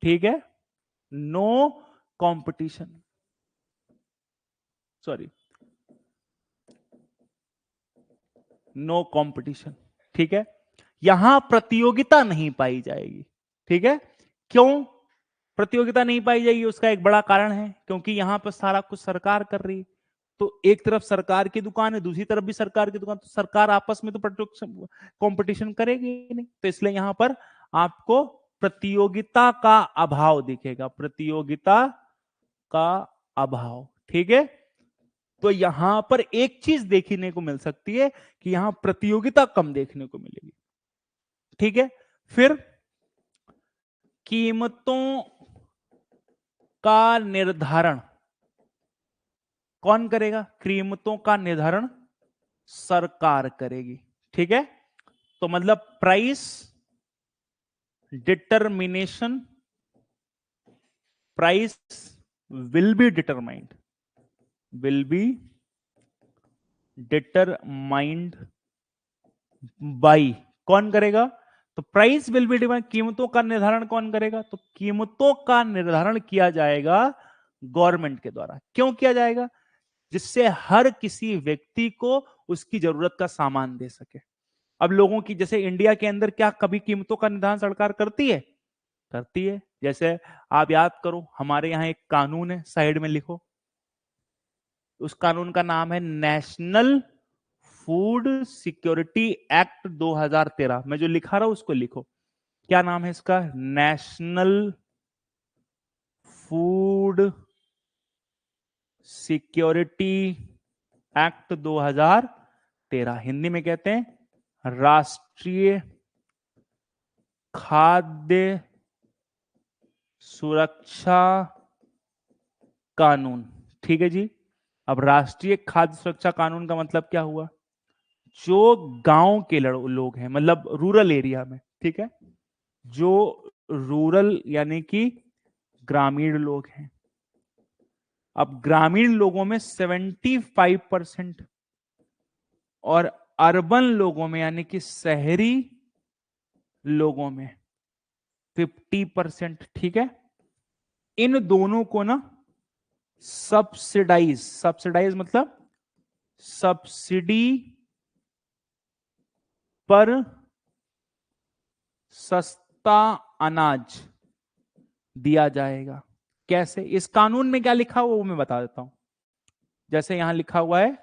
B: ठीक है, no competition, sorry, no competition, ठीक है। यहां प्रतियोगिता नहीं पाई जाएगी, ठीक है। क्यों प्रतियोगिता नहीं पाई जाएगी? उसका एक बड़ा कारण है, क्योंकि यहां पर सारा कुछ सरकार कर रही है। तो एक तरफ सरकार की दुकान है, दूसरी तरफ भी सरकार की दुकान, तो सरकार आपस में तो कंपटीशन करेगी नहीं, तो इसलिए यहां पर आपको प्रतियोगिता का अभाव दिखेगा, प्रतियोगिता का अभाव, ठीक है। तो यहां पर एक चीज देखने को मिल सकती है कि यहां प्रतियोगिता कम देखने को मिलेगी, ठीक है। फिर कीमतों का निर्धारण कौन करेगा? कीमतों का निर्धारण सरकार करेगी, ठीक है। तो मतलब price determination, price will be determined, will be determined by, कौन करेगा? तो प्राइस विल बी डिटरमाइंड, कीमतों का निर्धारण कौन करेगा? तो कीमतों का निर्धारण किया जाएगा गवर्नमेंट के द्वारा। क्यों किया जाएगा? जिससे हर किसी व्यक्ति को उसकी जरूरत का सामान दे सके। अब लोगों की, जैसे इंडिया के अंदर क्या कभी कीमतों का निर्धारण सरकार करती है? करती है। जैसे आप याद करो, हमारे यहां एक कानून है, साइड में लिखो, उस कानून का नाम है नेशनल फूड सिक्योरिटी एक्ट 2013। मैं जो लिखा रहा हूं उसको लिखो, क्या नाम है इसका? National food security act 2013, Hindi में कहते हैं राष्ट्रीय खाद्य सुरक्षा कानून, ठीक है जी। अब राष्ट्रीय खाद्य सुरक्षा कानून का मतलब क्या हुआ? जो गांव के लोग हैं, मतलब रूरल एरिया में, ठीक है, जो रूरल यानी कि ग्रामीण लोग हैं। अब ग्रामीण लोगों में 75% और अर्बन लोगों में यानी कि शहरी लोगों में 50%। ठीक है, इन दोनों को ना सब्सिडाइज मतलब सब्सिडी पर सस्ता अनाज दिया जाएगा। कैसे? इस कानून में क्या लिखा हुआ वो मैं बता देता हूं। जैसे यहां लिखा हुआ है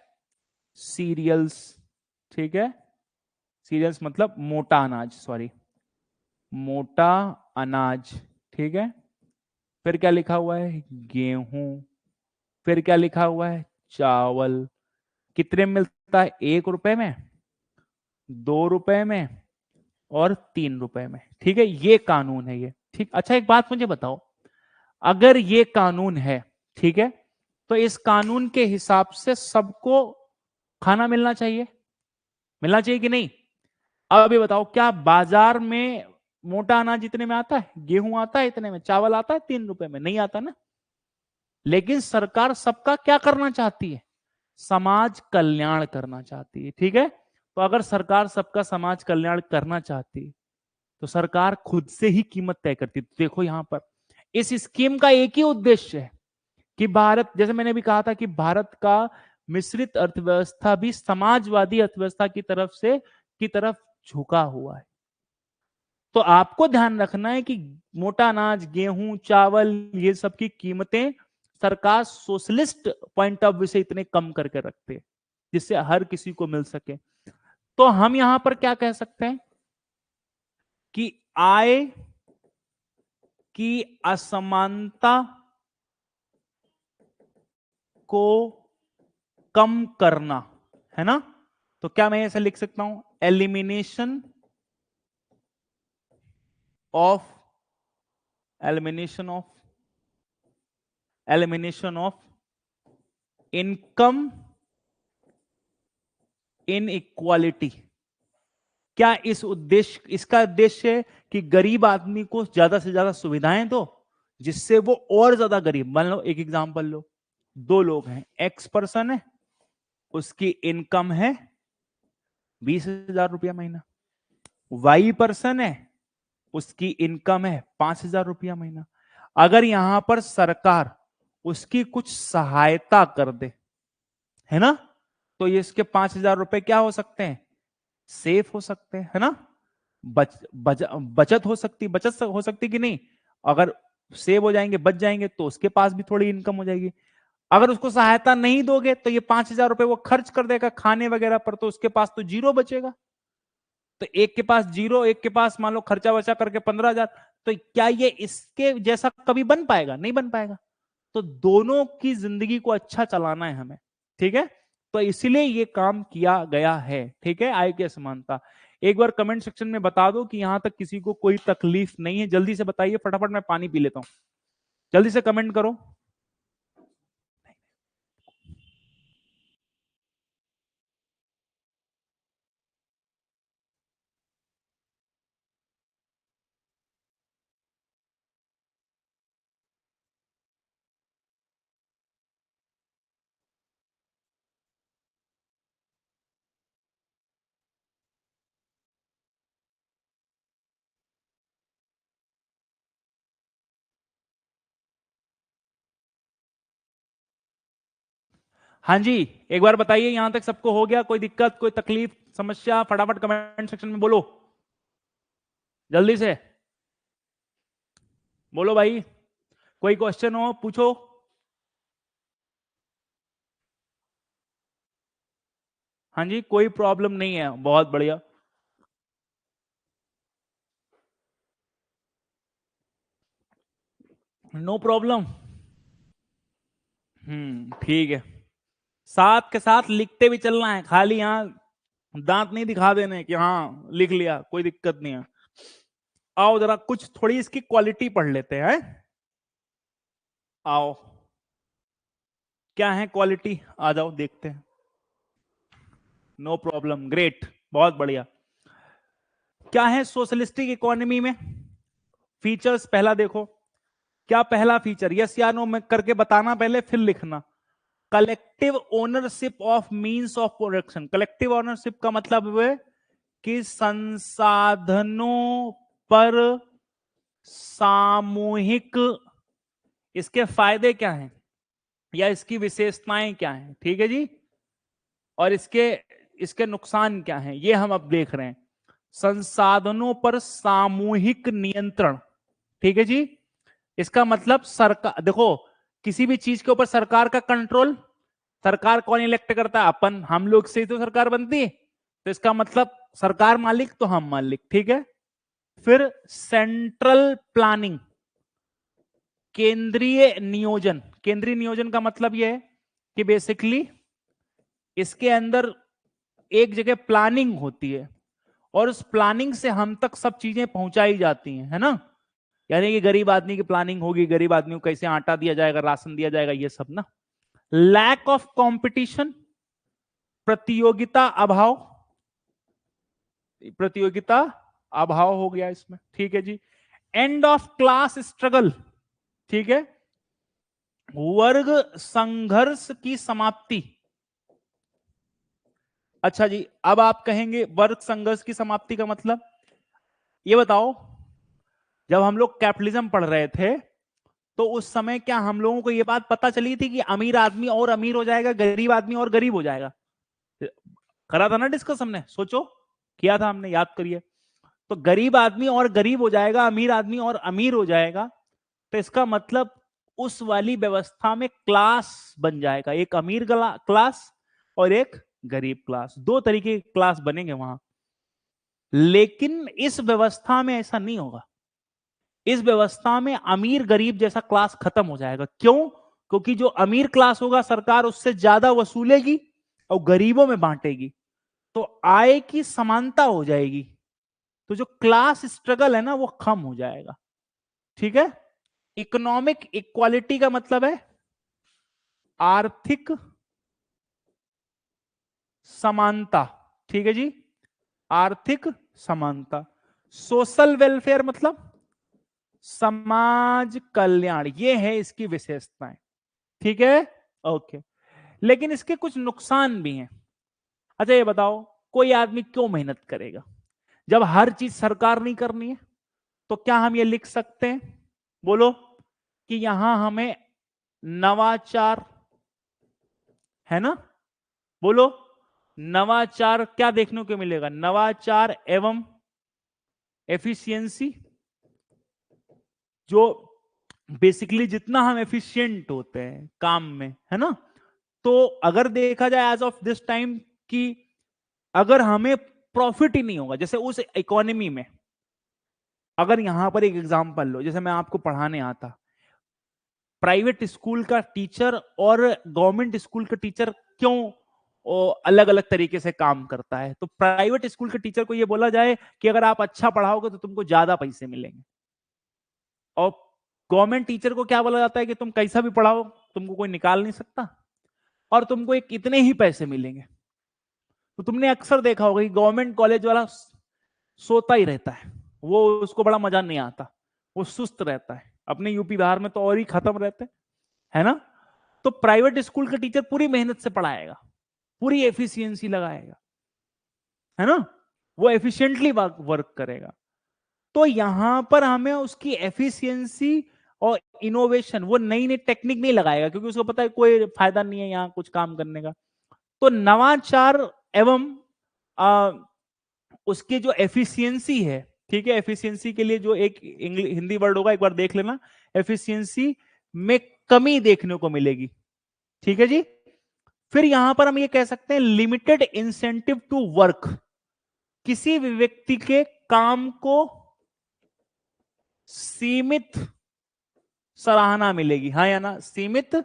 B: सीरियल्स, ठीक है, सीरियल्स मतलब मोटा अनाज, सॉरी मोटा अनाज, ठीक है। फिर क्या लिखा हुआ है? गेहूं। फिर क्या लिखा हुआ है? चावल। कितने में मिलता है? 1 रुपए में, 2 रुपए में और 3 रुपए में। ठीक है, ये कानून है ये। ठीक, अच्छा एक बात मुझे बताओ, अगर ये कानून है, ठीक है, तो इस कानून के हिसाब से सबको खाना मिलना चाहिए, मिलना चाहिए कि नहीं? अब ये बताओ, क्या बाजार में मोटा अनाज इतने में आता है? गेहूं आता है इतने में? चावल आता है 3 रुपए में? नहीं आता ना। लेकिन सरकार सबका क्या करना चाहती है? समाज कल्याण करना चाहती है। ठीक है, तो अगर सरकार सबका समाज कल्याण करना चाहती है तो सरकार खुद से ही कीमत तय करती है। देखो यहां पर इस स्कीम का एक ही उद्देश्य है कि भारत, जैसे मैंने भी कहा था कि भारत का मिश्रित अर्थव्यवस्था भी समाजवादी अर्थव्यवस्था की तरफ झुका हुआ है। तो आपको ध्यान रखना है कि मोटा अनाज, गेहूं, चावल, ये सब की कीमतें सरकार सोशलिस्ट पॉइंट ऑफ व्यू से इतने कम करके रखते हैं जिससे हर किसी को मिल सके। तो हम यहां पर क्या कह सकते हैं कि आय की असमानता को कम करना है ना। तो क्या मैं ऐसे लिख सकता हूं? Elimination of elimination of elimination of income inequality. क्या इसका उद्देश्य है कि गरीब आदमी को ज्यादा से ज्यादा सुविधाएं दो जिससे वो और ज्यादा गरीब। मान लो एक एग्जांपल लो, 2 लोग हैं, एक्स पर्सन है, उसकी इनकम है 20,000 रुपया महीना, वाई पर्सन है, उसकी इनकम है 5,000 रुपया महीना। अगर यहां पर सरकार उसकी कुछ सहायता कर दे, है ना, तो ये इसके 5,000 रुपए क्या हो सकते हैं? सेफ हो सकते हैं, है ना। बचत हो सकती कि नहीं। अगर सेव हो जाएंगे, बच जाएंगे, तो उसके पास भी थोड़ी इनकम हो जाएगी। अगर उसको सहायता नहीं दोगे तो ये 5,000 रुपए वो खर्च कर देगा खाने वगैरह पर, तो उसके पास तो जीरो बचेगा। तो एक के पास जीरो, एक के पास मान लो खर्चा वर्चा करके 15,000, तो क्या ये इसके जैसा कभी बन पाएगा? नहीं बन पाएगा। तो दोनों की जिंदगी को अच्छा चलाना है हमें, ठीक है, तो इसीलिए ये काम किया गया है। ठीक है, आय की असमानता। एक बार कमेंट सेक्शन में बता दो कि यहां तक किसी को कोई तकलीफ नहीं है। जल्दी से बताइए, फटाफट मैं पानी पी लेता हूं। जल्दी से कमेंट करो। हाँ जी, एक बार बताइए, यहां तक सबको हो गया? कोई दिक्कत, कोई तकलीफ, समस्या? फटाफट कमेंट सेक्शन में बोलो, जल्दी से बोलो भाई। कोई क्वेश्चन हो पूछो। हाँ जी, कोई प्रॉब्लम नहीं है, बहुत बढ़िया। No problem. ठीक है। साथ के साथ लिखते भी चलना है, खाली यहां दांत नहीं दिखा देने कि हाँ लिख लिया, कोई दिक्कत नहीं है। आओ जरा कुछ थोड़ी इसकी क्वालिटी पढ़ लेते हैं। आओ, क्या है क्वालिटी? आ जाओ देखते हैं। नो प्रॉब्लम, ग्रेट, बहुत बढ़िया। क्या है सोशलिस्टिक इकोनॉमी में फीचर्स? पहला देखो, क्या पहला फीचर? यस या नो में करके बताना पहले, फिर लिखना। Collective ownership of means of production. Collective ownership का मतलब है कि संसाधनों पर सामूहिक, इसके फायदे क्या हैं या इसकी विशेषताएं क्या हैं, ठीक है जी, और इसके नुकसान क्या हैं, ये हम अब देख रहे हैं। संसाधनों पर सामूहिक नियंत्रण, ठीक है जी। इसका मतलब सरकार, देखो किसी भी चीज के ऊपर सरकार का कंट्रोल, सरकार कौन इलेक्ट करता है? अपन, हम लोग से ही तो सरकार बनती है, तो इसका मतलब सरकार मालिक तो हम मालिक, ठीक है। फिर सेंट्रल प्लानिंग, केंद्रीय नियोजन। केंद्रीय नियोजन का मतलब यह है कि बेसिकली इसके अंदर एक जगह प्लानिंग होती है और उस प्लानिंग से हम तक सब चीजें पहुंचाई जाती हैं, है ना। यानी कि गरीब आदमी की प्लानिंग होगी, गरीब आदमी को कैसे आटा दिया जाएगा, राशन दिया जाएगा, ये सब ना। लैक ऑफ कंपटीशन, प्रतियोगिता अभाव, प्रतियोगिता अभाव हो गया इसमें, ठीक है जी। एंड ऑफ क्लास स्ट्रगल, ठीक है, वर्ग संघर्ष की समाप्ति। अच्छा जी, अब आप कहेंगे वर्ग संघर्ष की समाप्ति का मतलब, ये बताओ, जब हम लोग कैपिटलिज्म पढ़ रहे थे तो उस समय क्या हम लोगों को यह बात पता चली थी कि अमीर आदमी और अमीर हो जाएगा, गरीब आदमी और गरीब हो जाएगा? करा था ना डिस्कस हमने, सोचो, किया था हमने, याद करिए। तो गरीब आदमी और गरीब हो जाएगा, अमीर आदमी और अमीर हो जाएगा, तो इसका मतलब उस वाली व्यवस्था में क्लास बन जाएगा, एक अमीर क्लास और एक गरीब क्लास, दो तरीके के क्लास बनेंगे वहां। लेकिन इस व्यवस्था में ऐसा नहीं होगा। इस व्यवस्था में अमीर गरीब जैसा क्लास खत्म हो जाएगा। क्यों? क्योंकि जो अमीर क्लास होगा सरकार उससे ज्यादा वसूलेगी और गरीबों में बांटेगी, तो आय की समानता हो जाएगी, तो जो क्लास स्ट्रगल है ना वो कम हो जाएगा, ठीक है। इकोनॉमिक इक्वालिटी का मतलब है आर्थिक समानता, ठीक है जी, आर्थिक समानता। सोशल वेलफेयर मतलब समाज कल्याण, ये है इसकी विशेषताएं, ठीक है, ओके। लेकिन इसके कुछ नुकसान भी हैं। अच्छा ये बताओ, कोई आदमी क्यों मेहनत करेगा जब हर चीज सरकार नहीं करनी है? तो क्या हम ये लिख सकते हैं, बोलो, कि यहां हमें नवाचार, है ना, बोलो, नवाचार क्या देखने को मिलेगा? नवाचार एवं एफिशिएंसी, जो बेसिकली जितना हम एफिशिएंट होते हैं काम में, है ना, तो अगर देखा जाए एज ऑफ दिस टाइम कि अगर हमें प्रॉफिट ही नहीं होगा, जैसे उस इकोनॉमी में, अगर यहां पर एक एग्जांपल लो, जैसे मैं आपको पढ़ाने आता, प्राइवेट स्कूल का टीचर और गवर्नमेंट स्कूल का टीचर क्यों अलग अलग तरीके से काम करता है? तो प्राइवेट स्कूल के टीचर को यह बोला जाए कि अगर आप अच्छा पढ़ाओगे तो तुमको ज्यादा पैसे मिलेंगे, और गवर्नमेंट टीचर को क्या बोला जाता है कि तुम कैसा भी पढ़ाओ तुमको कोई निकाल नहीं सकता और तुमको एक इतने ही पैसे मिलेंगे। तो तुमने अक्सर देखा होगा कि गवर्नमेंट कॉलेज वाला सोता ही रहता है, वो उसको बड़ा मजा नहीं आता, वो सुस्त रहता है। अपने यूपी बिहार में तो और ही खत्म रहते हैं, है ना। तो प्राइवेट स्कूल का टीचर पूरी मेहनत से पढ़ाएगा, पूरी एफिशिएंसी लगाएगा, है ना, वो एफिशिएंटली वर्क करेगा। तो यहां पर हमें उसकी एफिशिएंसी और इनोवेशन, वो नई नई टेक्निक नहीं लगाएगा क्योंकि उसको पता है कोई फायदा नहीं है यहां कुछ काम करने का। तो नवाचार एवं उसकी जो एफिशिएंसी है, ठीक है, एफिशिएंसी के लिए जो एक हिंदी वर्ड होगा, एक बार देख लेना, एफिशिएंसी में कमी देखने को मिलेगी, ठीक है जी। फिर यहां पर हम ये कह सकते हैं लिमिटेड इंसेंटिव टू वर्क, किसी भी व्यक्ति के काम को सीमित सराहना मिलेगी, हाँ या ना, सीमित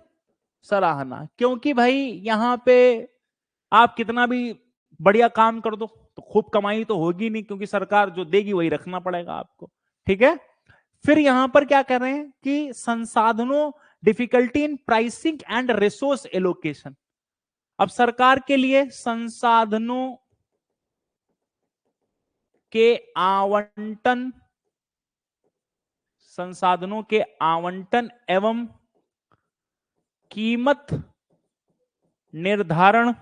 B: सराहना। क्योंकि भाई यहां पे आप कितना भी बढ़िया काम कर दो तो खूब कमाई तो होगी नहीं, क्योंकि सरकार जो देगी वही रखना पड़ेगा आपको, ठीक है। फिर यहां पर क्या कर रहे हैं कि संसाधनों, difficulty in pricing and resource allocation. अब सरकार के लिए संसाधनों के आवंटन, संसाधनों के आवंटन एवं कीमत निर्धारण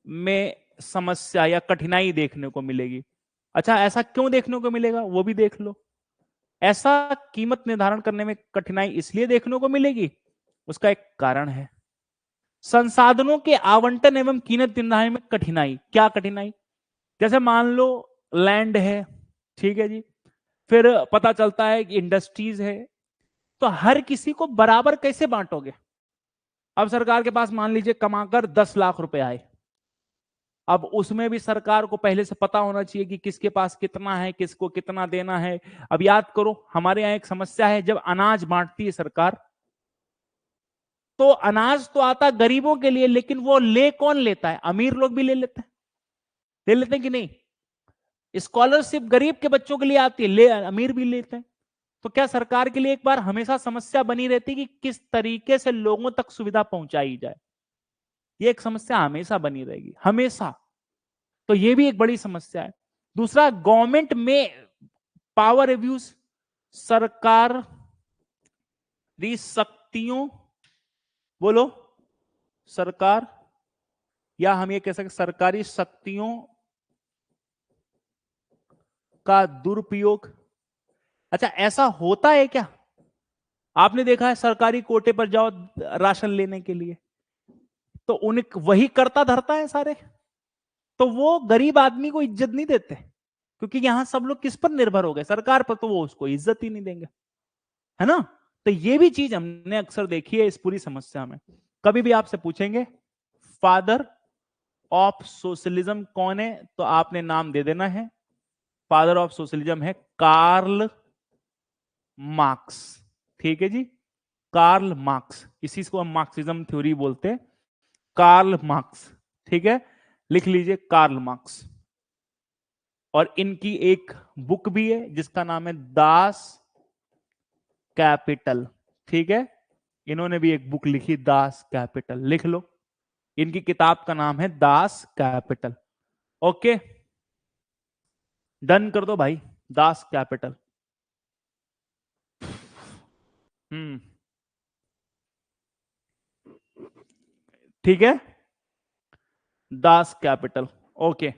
B: में समस्या या कठिनाई देखने को मिलेगी। अच्छा, ऐसा क्यों देखने को मिलेगा वो भी देख लो। ऐसा कीमत निर्धारण करने में कठिनाई इसलिए देखने को मिलेगी, उसका एक कारण है। संसाधनों के आवंटन एवं कीमत निर्धारण में कठिनाई। क्या कठिनाई? जैसे मान लो लैंड है, ठीक है जी, फिर पता चलता है कि इंडस्ट्रीज है, तो हर किसी को बराबर कैसे बांटोगे? अब सरकार के पास मान लीजिए कमाकर 10 लाख रुपए आए, अब उसमें भी सरकार को पहले से पता होना चाहिए कि किसके पास कितना है, किसको कितना देना है। अब याद करो, हमारे यहाँ एक समस्या है, जब अनाज बांटती है सरकार, तो अनाज तो आता गरीबों के लिए, लेकिन वो ले कौन लेता है? अमीर लोग भी ले लेते हैं, ले लेते हैं कि नहीं? स्कॉलरशिप गरीब के बच्चों के लिए आती है, ले अमीर भी लेते हैं। तो क्या सरकार के लिए एक बार हमेशा समस्या बनी रहती है कि किस तरीके से लोगों तक सुविधा पहुंचाई जाए? ये एक समस्या हमेशा बनी रहेगी, हमेशा। तो ये भी एक बड़ी समस्या है। दूसरा, गवर्नमेंट में पावर एब्यूज, सरकार शक्तियों, बोलो, सरकार, या हम ये कह सकते सरकारी शक्तियों का दुरुपयोग। अच्छा, ऐसा होता है क्या? आपने देखा है सरकारी कोटे पर जाओ राशन लेने के लिए, तो उन्हें वही करता धरता है सारे, तो वो गरीब आदमी को इज्जत नहीं देते, क्योंकि यहां सब लोग किस पर निर्भर हो गए? सरकार पर, तो वो उसको इज्जत ही नहीं देंगे, है ना? तो ये भी चीज हमने अक्सर देखी है इस पूरी समस्या में। कभी भी आपसे पूछेंगे फादर ऑफ सोशलिज्म कौन है, तो आपने नाम दे देना है, फादर ऑफ सोशलिज्म है कार्ल मार्क्स। ठीक है जी, कार्ल मार्क्स, इसी को हम मार्क्सिज्म थ्योरी बोलते हैं, कार्ल मार्क्स। ठीक है, लिख लीजिए कार्ल मार्क्स। और इनकी एक बुक भी है जिसका नाम है दास कैपिटल। ठीक है, इन्होंने भी एक बुक लिखी दास कैपिटल, लिख लो, इनकी किताब का नाम है दास कैपिटल। ओके, डन कर दो भाई, दास कैपिटल। ठीक है, दास कैपिटल। ओके,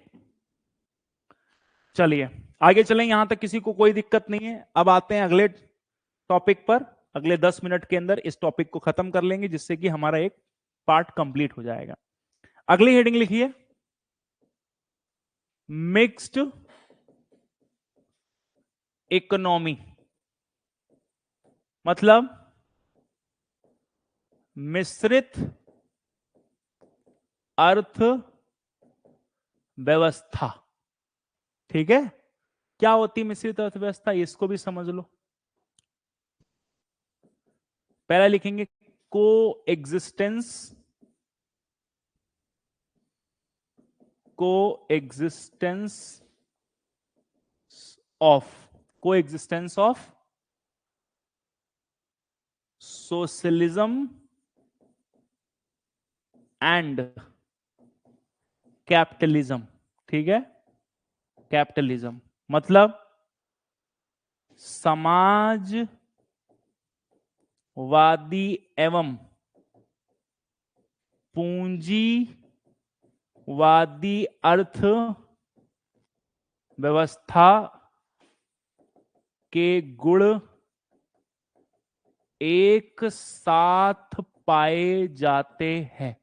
B: चलिए आगे चलें, यहां तक किसी को कोई दिक्कत नहीं है। अब आते हैं अगले टॉपिक पर। अगले 10 मिनट के अंदर इस टॉपिक को खत्म कर लेंगे, जिससे कि हमारा एक पार्ट कंप्लीट हो जाएगा। अगली हेडिंग लिखिए, मिक्स्ड इकोनॉमी, मतलब मिश्रित अर्थ व्यवस्था। ठीक है, क्या होती मिश्रित अर्थव्यवस्था, इसको भी समझ लो। पहला लिखेंगे को एग्जिस्टेंस, को एग्जिस्टेंस ऑफ, को existence of socialism and capitalism. ठीक है, कैपिटलिज्म मतलब समाजवादी एवं पूंजीवादी अर्थ व्यवस्था के गुण एक साथ पाए जाते हैं।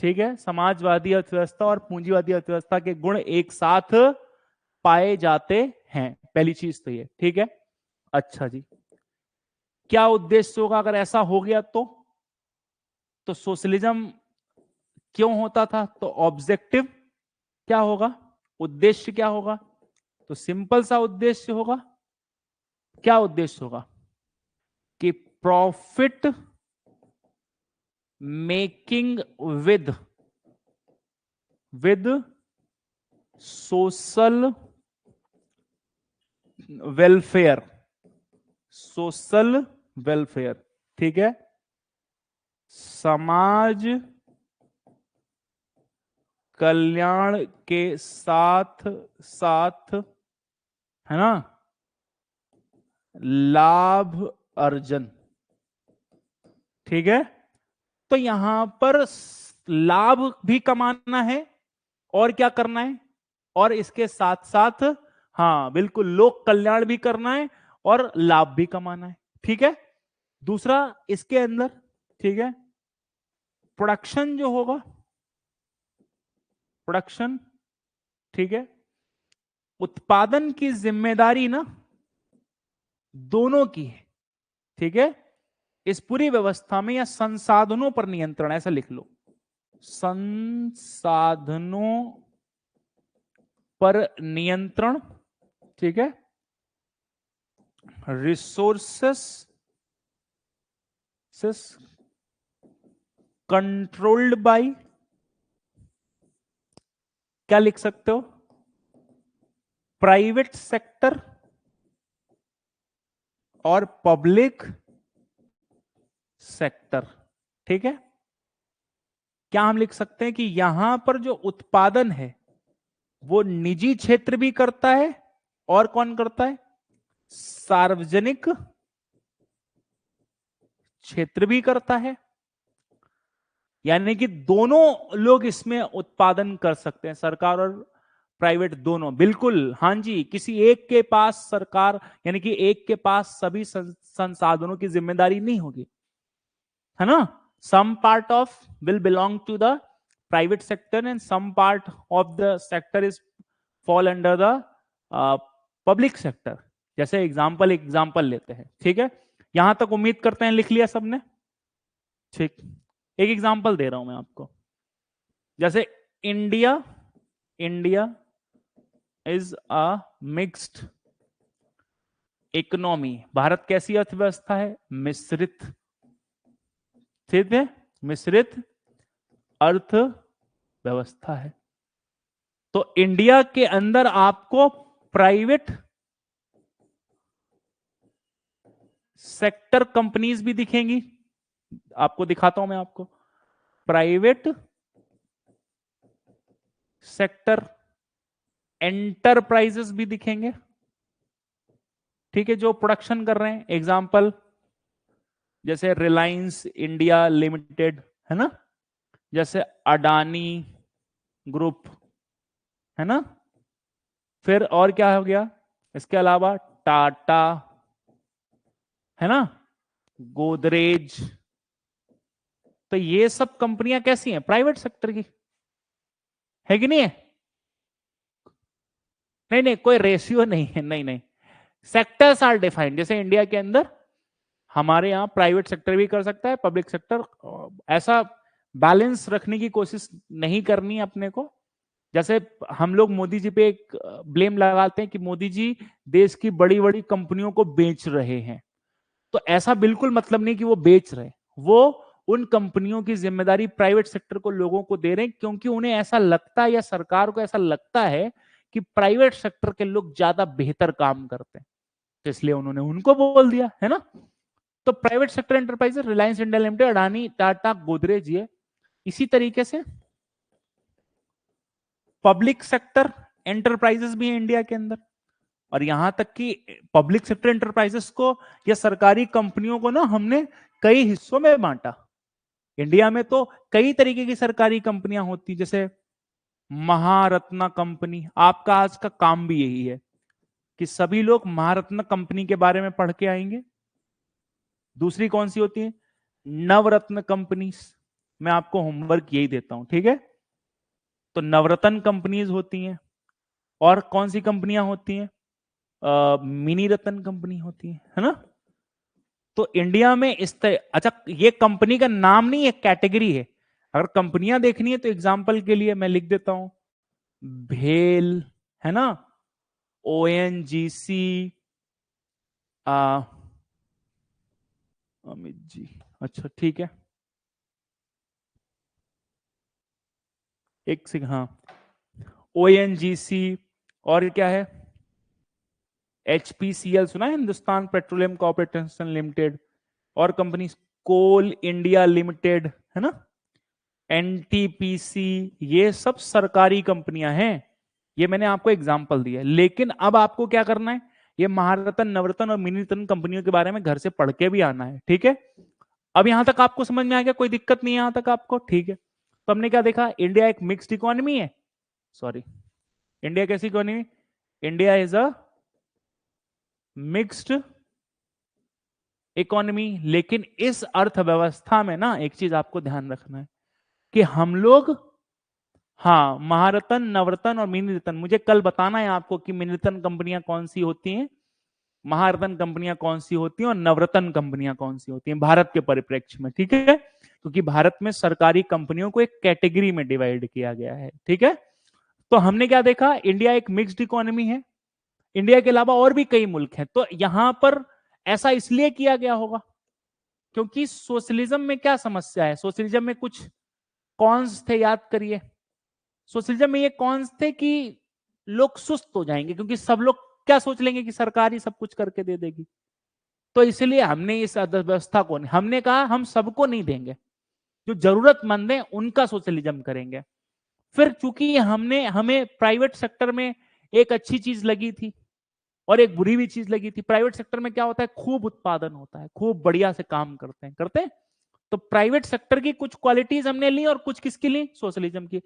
B: ठीक है, समाजवादी अर्थव्यवस्था और पूंजीवादी अर्थव्यवस्था के गुण एक साथ पाए जाते हैं, पहली चीज तो ये। ठीक है, अच्छा जी, क्या उद्देश्य होगा अगर ऐसा हो गया तो सोशलिज्म क्यों होता था? तो ऑब्जेक्टिव क्या होगा, उद्देश्य क्या होगा? तो सिंपल सा उद्देश्य होगा। क्या उद्देश्य होगा? कि profit making with social welfare, social welfare. ठीक है, समाज कल्याण के साथ साथ, है ना, लाभ अर्जन। ठीक है, तो यहां पर लाभ भी कमाना है और क्या करना है, और इसके साथ साथ हाँ बिल्कुल लोक कल्याण भी करना है और लाभ भी कमाना है। ठीक है, दूसरा इसके अंदर, ठीक है, प्रोडक्शन जो होगा, प्रोडक्शन, ठीक है, उत्पादन की जिम्मेदारी ना दोनों की है। ठीक है, इस पूरी व्यवस्था में या संसाधनों पर नियंत्रण, ऐसा लिख लो, संसाधनों पर नियंत्रण, ठीक है, रिसोर्सेस कंट्रोल्ड बाय, क्या लिख सकते हो, प्राइवेट सेक्टर और पब्लिक सेक्टर। ठीक है, क्या हम लिख सकते हैं कि यहां पर जो उत्पादन है वो निजी क्षेत्र भी करता है और कौन करता है, सार्वजनिक क्षेत्र भी करता है, यानी कि दोनों लोग इसमें उत्पादन कर सकते हैं, सरकार और प्राइवेट दोनों। बिल्कुल हाँ जी, किसी एक के पास सरकार यानी कि एक के पास सभी संसाधनों की जिम्मेदारी नहीं होगी, है ना। Some part of will belong to the private sector and some part of the sector is fall under the public sector. जैसे एग्जाम्पल लेते हैं, ठीक है, यहां तक उम्मीद करते हैं लिख लिया सबने। ठीक, एक एग्जाम्पल दे रहा हूं मैं आपको, जैसे India is a mixed economy. Bharat कैसी अर्थव्यवस्था है, मिश्रित, ठीक है, मिश्रित अर्थव्यवस्था है। तो इंडिया के अंदर आपको प्राइवेट सेक्टर कंपनीज भी दिखेंगी, आपको दिखाता हूं मैं आपको, प्राइवेट सेक्टर एंटरप्राइजेस भी दिखेंगे, ठीक है, जो प्रोडक्शन कर रहे हैं। एग्जांपल जैसे रिलायंस इंडिया लिमिटेड, है ना, जैसे अडानी ग्रुप, है ना, फिर और क्या हो गया इसके अलावा, टाटा, है ना, गोदरेज। तो ये सब कंपनियां कैसी हैं, प्राइवेट सेक्टर की है कि नहीं है, नहीं नहीं कोई रेशियो नहीं है, नहीं नहीं, सेक्टर्स आर डिफाइंड। जैसे इंडिया के अंदर हमारे यहां प्राइवेट सेक्टर भी कर सकता है, पब्लिक सेक्टर, ऐसा बैलेंस रखने की कोशिश नहीं करनी है अपने को। जैसे हम लोग मोदी जी पे एक ब्लेम लगाते हैं कि मोदी जी देश की बड़ी बड़ी कंपनियों को बेच रहे हैं, तो ऐसा बिल्कुल मतलब नहीं कि वो बेच रहे हैं, वो उन कंपनियों की जिम्मेदारी प्राइवेट सेक्टर को लोगों को दे रहे हैं, क्योंकि उन्हें ऐसा लगता है या सरकार को ऐसा लगता है कि प्राइवेट सेक्टर के लोग ज्यादा बेहतर काम करते हैं, तो इसलिए उन्होंने उनको बोल दिया, है ना। तो private sector enterprises Reliance India limited, Adani, Tata, Godrej, ये इसी तरीके से पब्लिक सेक्टर एंटरप्राइजेस भी है इंडिया के अंदर। और यहां तक कि पब्लिक सेक्टर एंटरप्राइजेस को या सरकारी कंपनियों को ना हमने कई हिस्सों में बांटा। इंडिया में तो कई तरीके की सरकारी कंपनियां होती, जैसे महारत्ना कंपनी। आपका आज का काम भी यही है कि सभी लोग महारत्ना कंपनी के बारे में पढ़ के आएंगे। दूसरी कौन सी होती है, नवरत्न कंपनीज। मैं आपको होमवर्क यही देता हूं, ठीक है। तो नवरत्न कंपनीज होती हैं, और कौन सी कंपनियां होती हैं, मिनी रत्न कंपनी होती है ना। तो इंडिया में अच्छा, ये कंपनी का नाम नहीं, एक कैटेगरी है। अगर कंपनियां देखनी है तो एग्जांपल के लिए मैं लिख देता हूं, भेल, है ना, ONGC, अमित जी, अच्छा ठीक है, एक से, हाँ, ONGC, और क्या है, HPCL सुना है, हिंदुस्तान पेट्रोलियम कॉर्पोरेशन लिमिटेड, और कंपनी कोल इंडिया लिमिटेड, है ना, NTPC, ये सब सरकारी कंपनियां हैं। ये मैंने आपको एग्जांपल दिया, लेकिन अब आपको क्या करना है, ये महारत्न, नवरत्न और मिनी रत्न कंपनियों के बारे में घर से पढ़ के भी आना है, ठीक है। अब यहां तक आपको समझ में आ गया, कोई दिक्कत नहीं है यहां तक आपको? ठीक है, तो हमने क्या देखा, इंडिया एक मिक्स्ड इकोनॉमी है, सॉरी, इंडिया कैसी economy, India is a mixed economy. लेकिन इस अर्थव्यवस्था में ना एक चीज आपको ध्यान रखना है कि हम लोग, हाँ, महारत्न, नवरत्न और मिनी रत्न, मुझे कल बताना है आपको कि मिनी रत्न कंपनियां कौन सी होती हैं, महारत्न कंपनियां कौन सी होती हैं और नवरत्न कंपनियां कौन सी होती हैं भारत के परिप्रेक्ष्य में, ठीक है? क्योंकि भारत में सरकारी कंपनियों को एक कैटेगरी में डिवाइड किया गया है, ठीक है? तो हमने क्या देखा, इंडिया एक मिक्स्ड इकोनॉमी है, इंडिया के अलावा और भी कई मुल्क हैं। तो यहां पर ऐसा इसलिए किया गया होगा क्योंकि सोशलिज्म में क्या समस्या है, सोशलिज्म में कुछ कॉन्स थे, याद करिए। सोशलिज्म में ये कॉन्स थे कि लोग सुस्त हो जाएंगे क्योंकि सब लोग क्या सोच लेंगे कि सरकार ही सब कुछ करके दे देगी। तो इसलिए हमने इस अर्थव्यवस्था को, हमने कहा हम सबको नहीं देंगे, जो जरूरतमंद है उनका सोशलिज्म करेंगे। फिर चूंकि हमें प्राइवेट सेक्टर में एक अच्छी चीज लगी थी और एक बुरी भी चीज लगी थी। प्राइवेट सेक्टर में क्या होता है, खूब उत्पादन होता है, खूब बढ़िया से काम करते हैं। तो प्राइवेट सेक्टर की कुछ क्वालिटीज हमने ली और कुछ किसकी ली, सोशलिज्म की।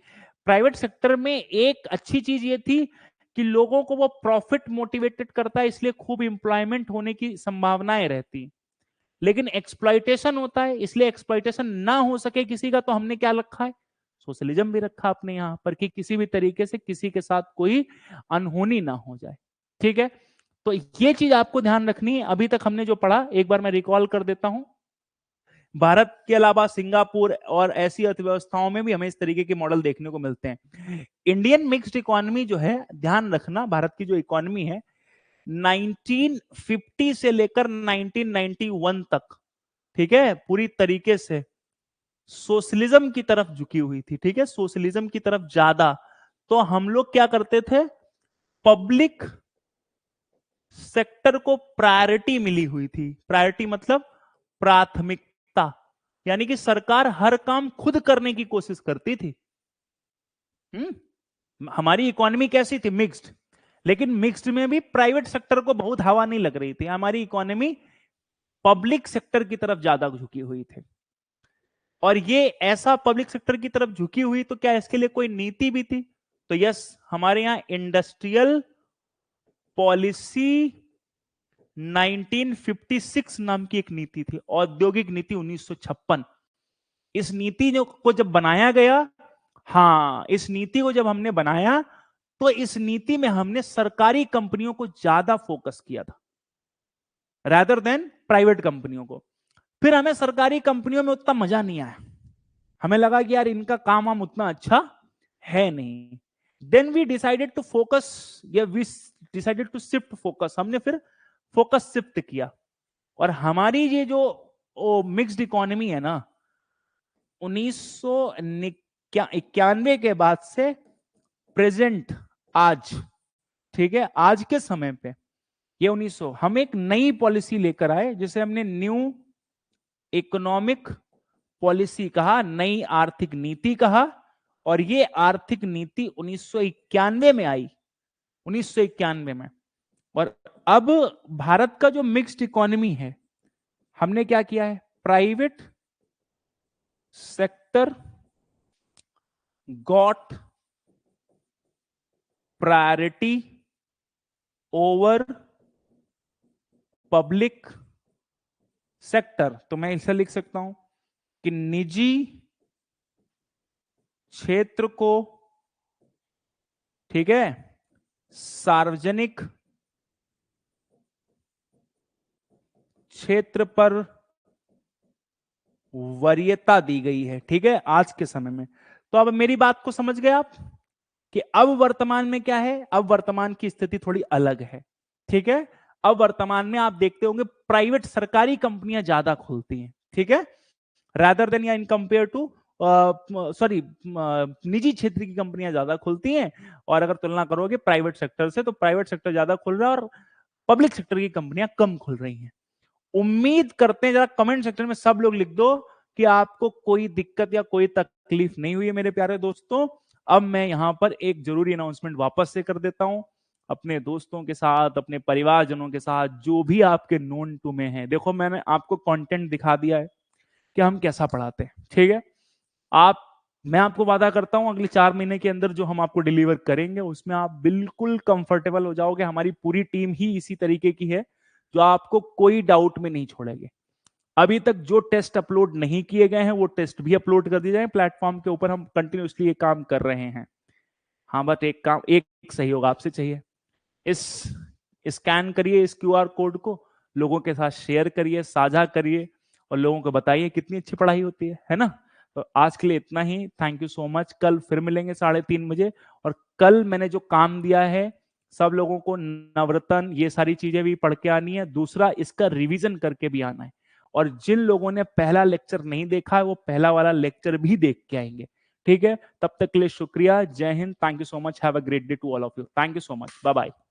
B: प्राइवेट सेक्टर में एक अच्छी चीज ये थी कि लोगों को वो प्रॉफिट मोटिवेटेड करता है, इसलिए खूब इंप्लॉयमेंट होने की संभावनाएं रहती। लेकिन एक्सप्लॉइटेशन होता है, इसलिए एक्सप्लॉइटेशन ना हो सके किसी का, तो हमने क्या रखा है, सोशलिज्म भी रखा अपने यहां पर, कि किसी भी तरीके से किसी के साथ कोई अनहोनी ना हो जाए, ठीक है? तो ये चीज आपको ध्यान रखनी है। अभी तक हमने जो पढ़ा एक बार मैं रिकॉल कर देता हूं। भारत के अलावा सिंगापुर और ऐसी अर्थव्यवस्थाओं में भी हमें इस तरीके के मॉडल देखने को मिलते हैं। इंडियन मिक्स्ड इकोनॉमी जो है, ध्यान रखना, भारत की जो इकोनॉमी है 1950 से लेकर 1991 तक, ठीक है, पूरी तरीके से सोशलिज्म की तरफ झुकी हुई थी, ठीक है, सोशलिज्म की तरफ ज्यादा। तो हम लोग क्या करते थे, पब्लिक सेक्टर को प्रायोरिटी मिली हुई थी। प्रायोरिटी मतलब प्राथमिकता, यानी कि सरकार हर काम खुद करने की कोशिश करती थी। हमारी इकोनॉमी कैसी थी, मिक्स्ड, लेकिन मिक्स्ड में भी प्राइवेट सेक्टर को बहुत हवा नहीं लग रही थी। हमारी इकोनॉमी पब्लिक सेक्टर की तरफ ज्यादा झुकी हुई थी। और ये ऐसा पब्लिक सेक्टर की तरफ झुकी हुई, तो क्या इसके लिए कोई नीति भी थी? तो यस, हमारे यहां इंडस्ट्रियल पॉलिसी 1956 नाम की एक नीति थी, औद्योगिक नीति 1956। इस नीति को जब बनाया गया, हाँ, इस नीति को जब हमने बनाया तो इस नीति में हमने सरकारी कंपनियों को ज्यादा फोकस किया था रादर देन प्राइवेट कंपनियों को। फिर हमें सरकारी कंपनियों में उतना मजा नहीं आया, हमें लगा कि यार इनका काम हम उतना अच्छा है नहीं। Then we decided to focus, या we decided to shift focus, हमने फिर फोकस शिफ्ट किया। और हमारी ये जो मिक्स्ड इकोनॉमी है ना, 1991 के बाद से प्रेजेंट आज, ठीक है, आज के समय पे ये 1900 हम एक नई पॉलिसी लेकर आए जिसे हमने न्यू इकोनॉमिक पॉलिसी कहा, नई आर्थिक नीति कहा। और ये आर्थिक नीति 1991 में आई, 1991 में। और अब भारत का जो मिक्स्ड इकोनॉमी है, हमने क्या किया है, private sector got priority over public sector. तो मैं इसे लिख सकता हूं कि निजी क्षेत्र को, ठीक है, सार्वजनिक क्षेत्र पर वरीयता दी गई है, ठीक है, आज के समय में। तो अब मेरी बात को समझ गए आप कि अब वर्तमान में क्या है, अब वर्तमान की स्थिति थोड़ी अलग है, ठीक है। अब वर्तमान में आप देखते होंगे प्राइवेट, सरकारी कंपनियां ज्यादा खुलती हैं, ठीक है, रादर देन या इन कंपेयर टू, सॉरी, निजी क्षेत्र की कंपनियां ज्यादा खुलती हैं। और अगर तुलना करोगे प्राइवेट सेक्टर से, तो प्राइवेट सेक्टर ज्यादा खुल रहा है और पब्लिक सेक्टर की कंपनियां कम खुल रही हैं। उम्मीद करते हैं, जरा कमेंट सेक्शन में सब लोग लिख दो कि आपको कोई दिक्कत या कोई तकलीफ नहीं हुई है मेरे प्यारे दोस्तों। अब मैं यहां पर एक जरूरी अनाउंसमेंट वापस से कर देता हूं, अपने दोस्तों के साथ, अपने परिवारजनों के साथ, जो भी आपके नोन टू में है। देखो, मैंने आपको कंटेंट दिखा दिया है, कि हम कैसा पढ़ाते हैं। ठीक है, मैं आपको वादा करता हूं अगले 4 महीने के अंदर जो हम आपको डिलीवर करेंगे उसमें आप बिल्कुल कंफर्टेबल हो जाओगे। हमारी पूरी टीम ही इसी तरीके की है जो आपको कोई डाउट में नहीं छोड़ेगी। अभी तक जो टेस्ट अपलोड नहीं किए गए हैं वो टेस्ट भी अपलोड कर दिए जाए प्लेटफॉर्म के ऊपर। हम कंटिन्यूसली ये काम कर रहे हैं। हाँ, बस एक सहयोग आपसे चाहिए। इस स्कैन करिए इस क्यूआर कोड को, लोगों के साथ शेयर करिए, साझा करिए और लोगों को बताइए कितनी अच्छी पढ़ाई होती है ना। तो आज के लिए इतना ही। Thank you so much. कल फिर मिलेंगे 3:30 बजे। और कल मैंने जो काम दिया है सब लोगों को नवरत्न ये सारी चीजें भी पढ़ के आनी है, दूसरा इसका रिवीजन करके भी आना है। और जिन लोगों ने पहला लेक्चर नहीं देखा है वो पहला वाला लेक्चर भी देख के आएंगे। ठीक है, तब तक के लिए शुक्रिया। जय हिंद। Thank you so much. Have a great day to all of you. Thank you so much. Bye bye.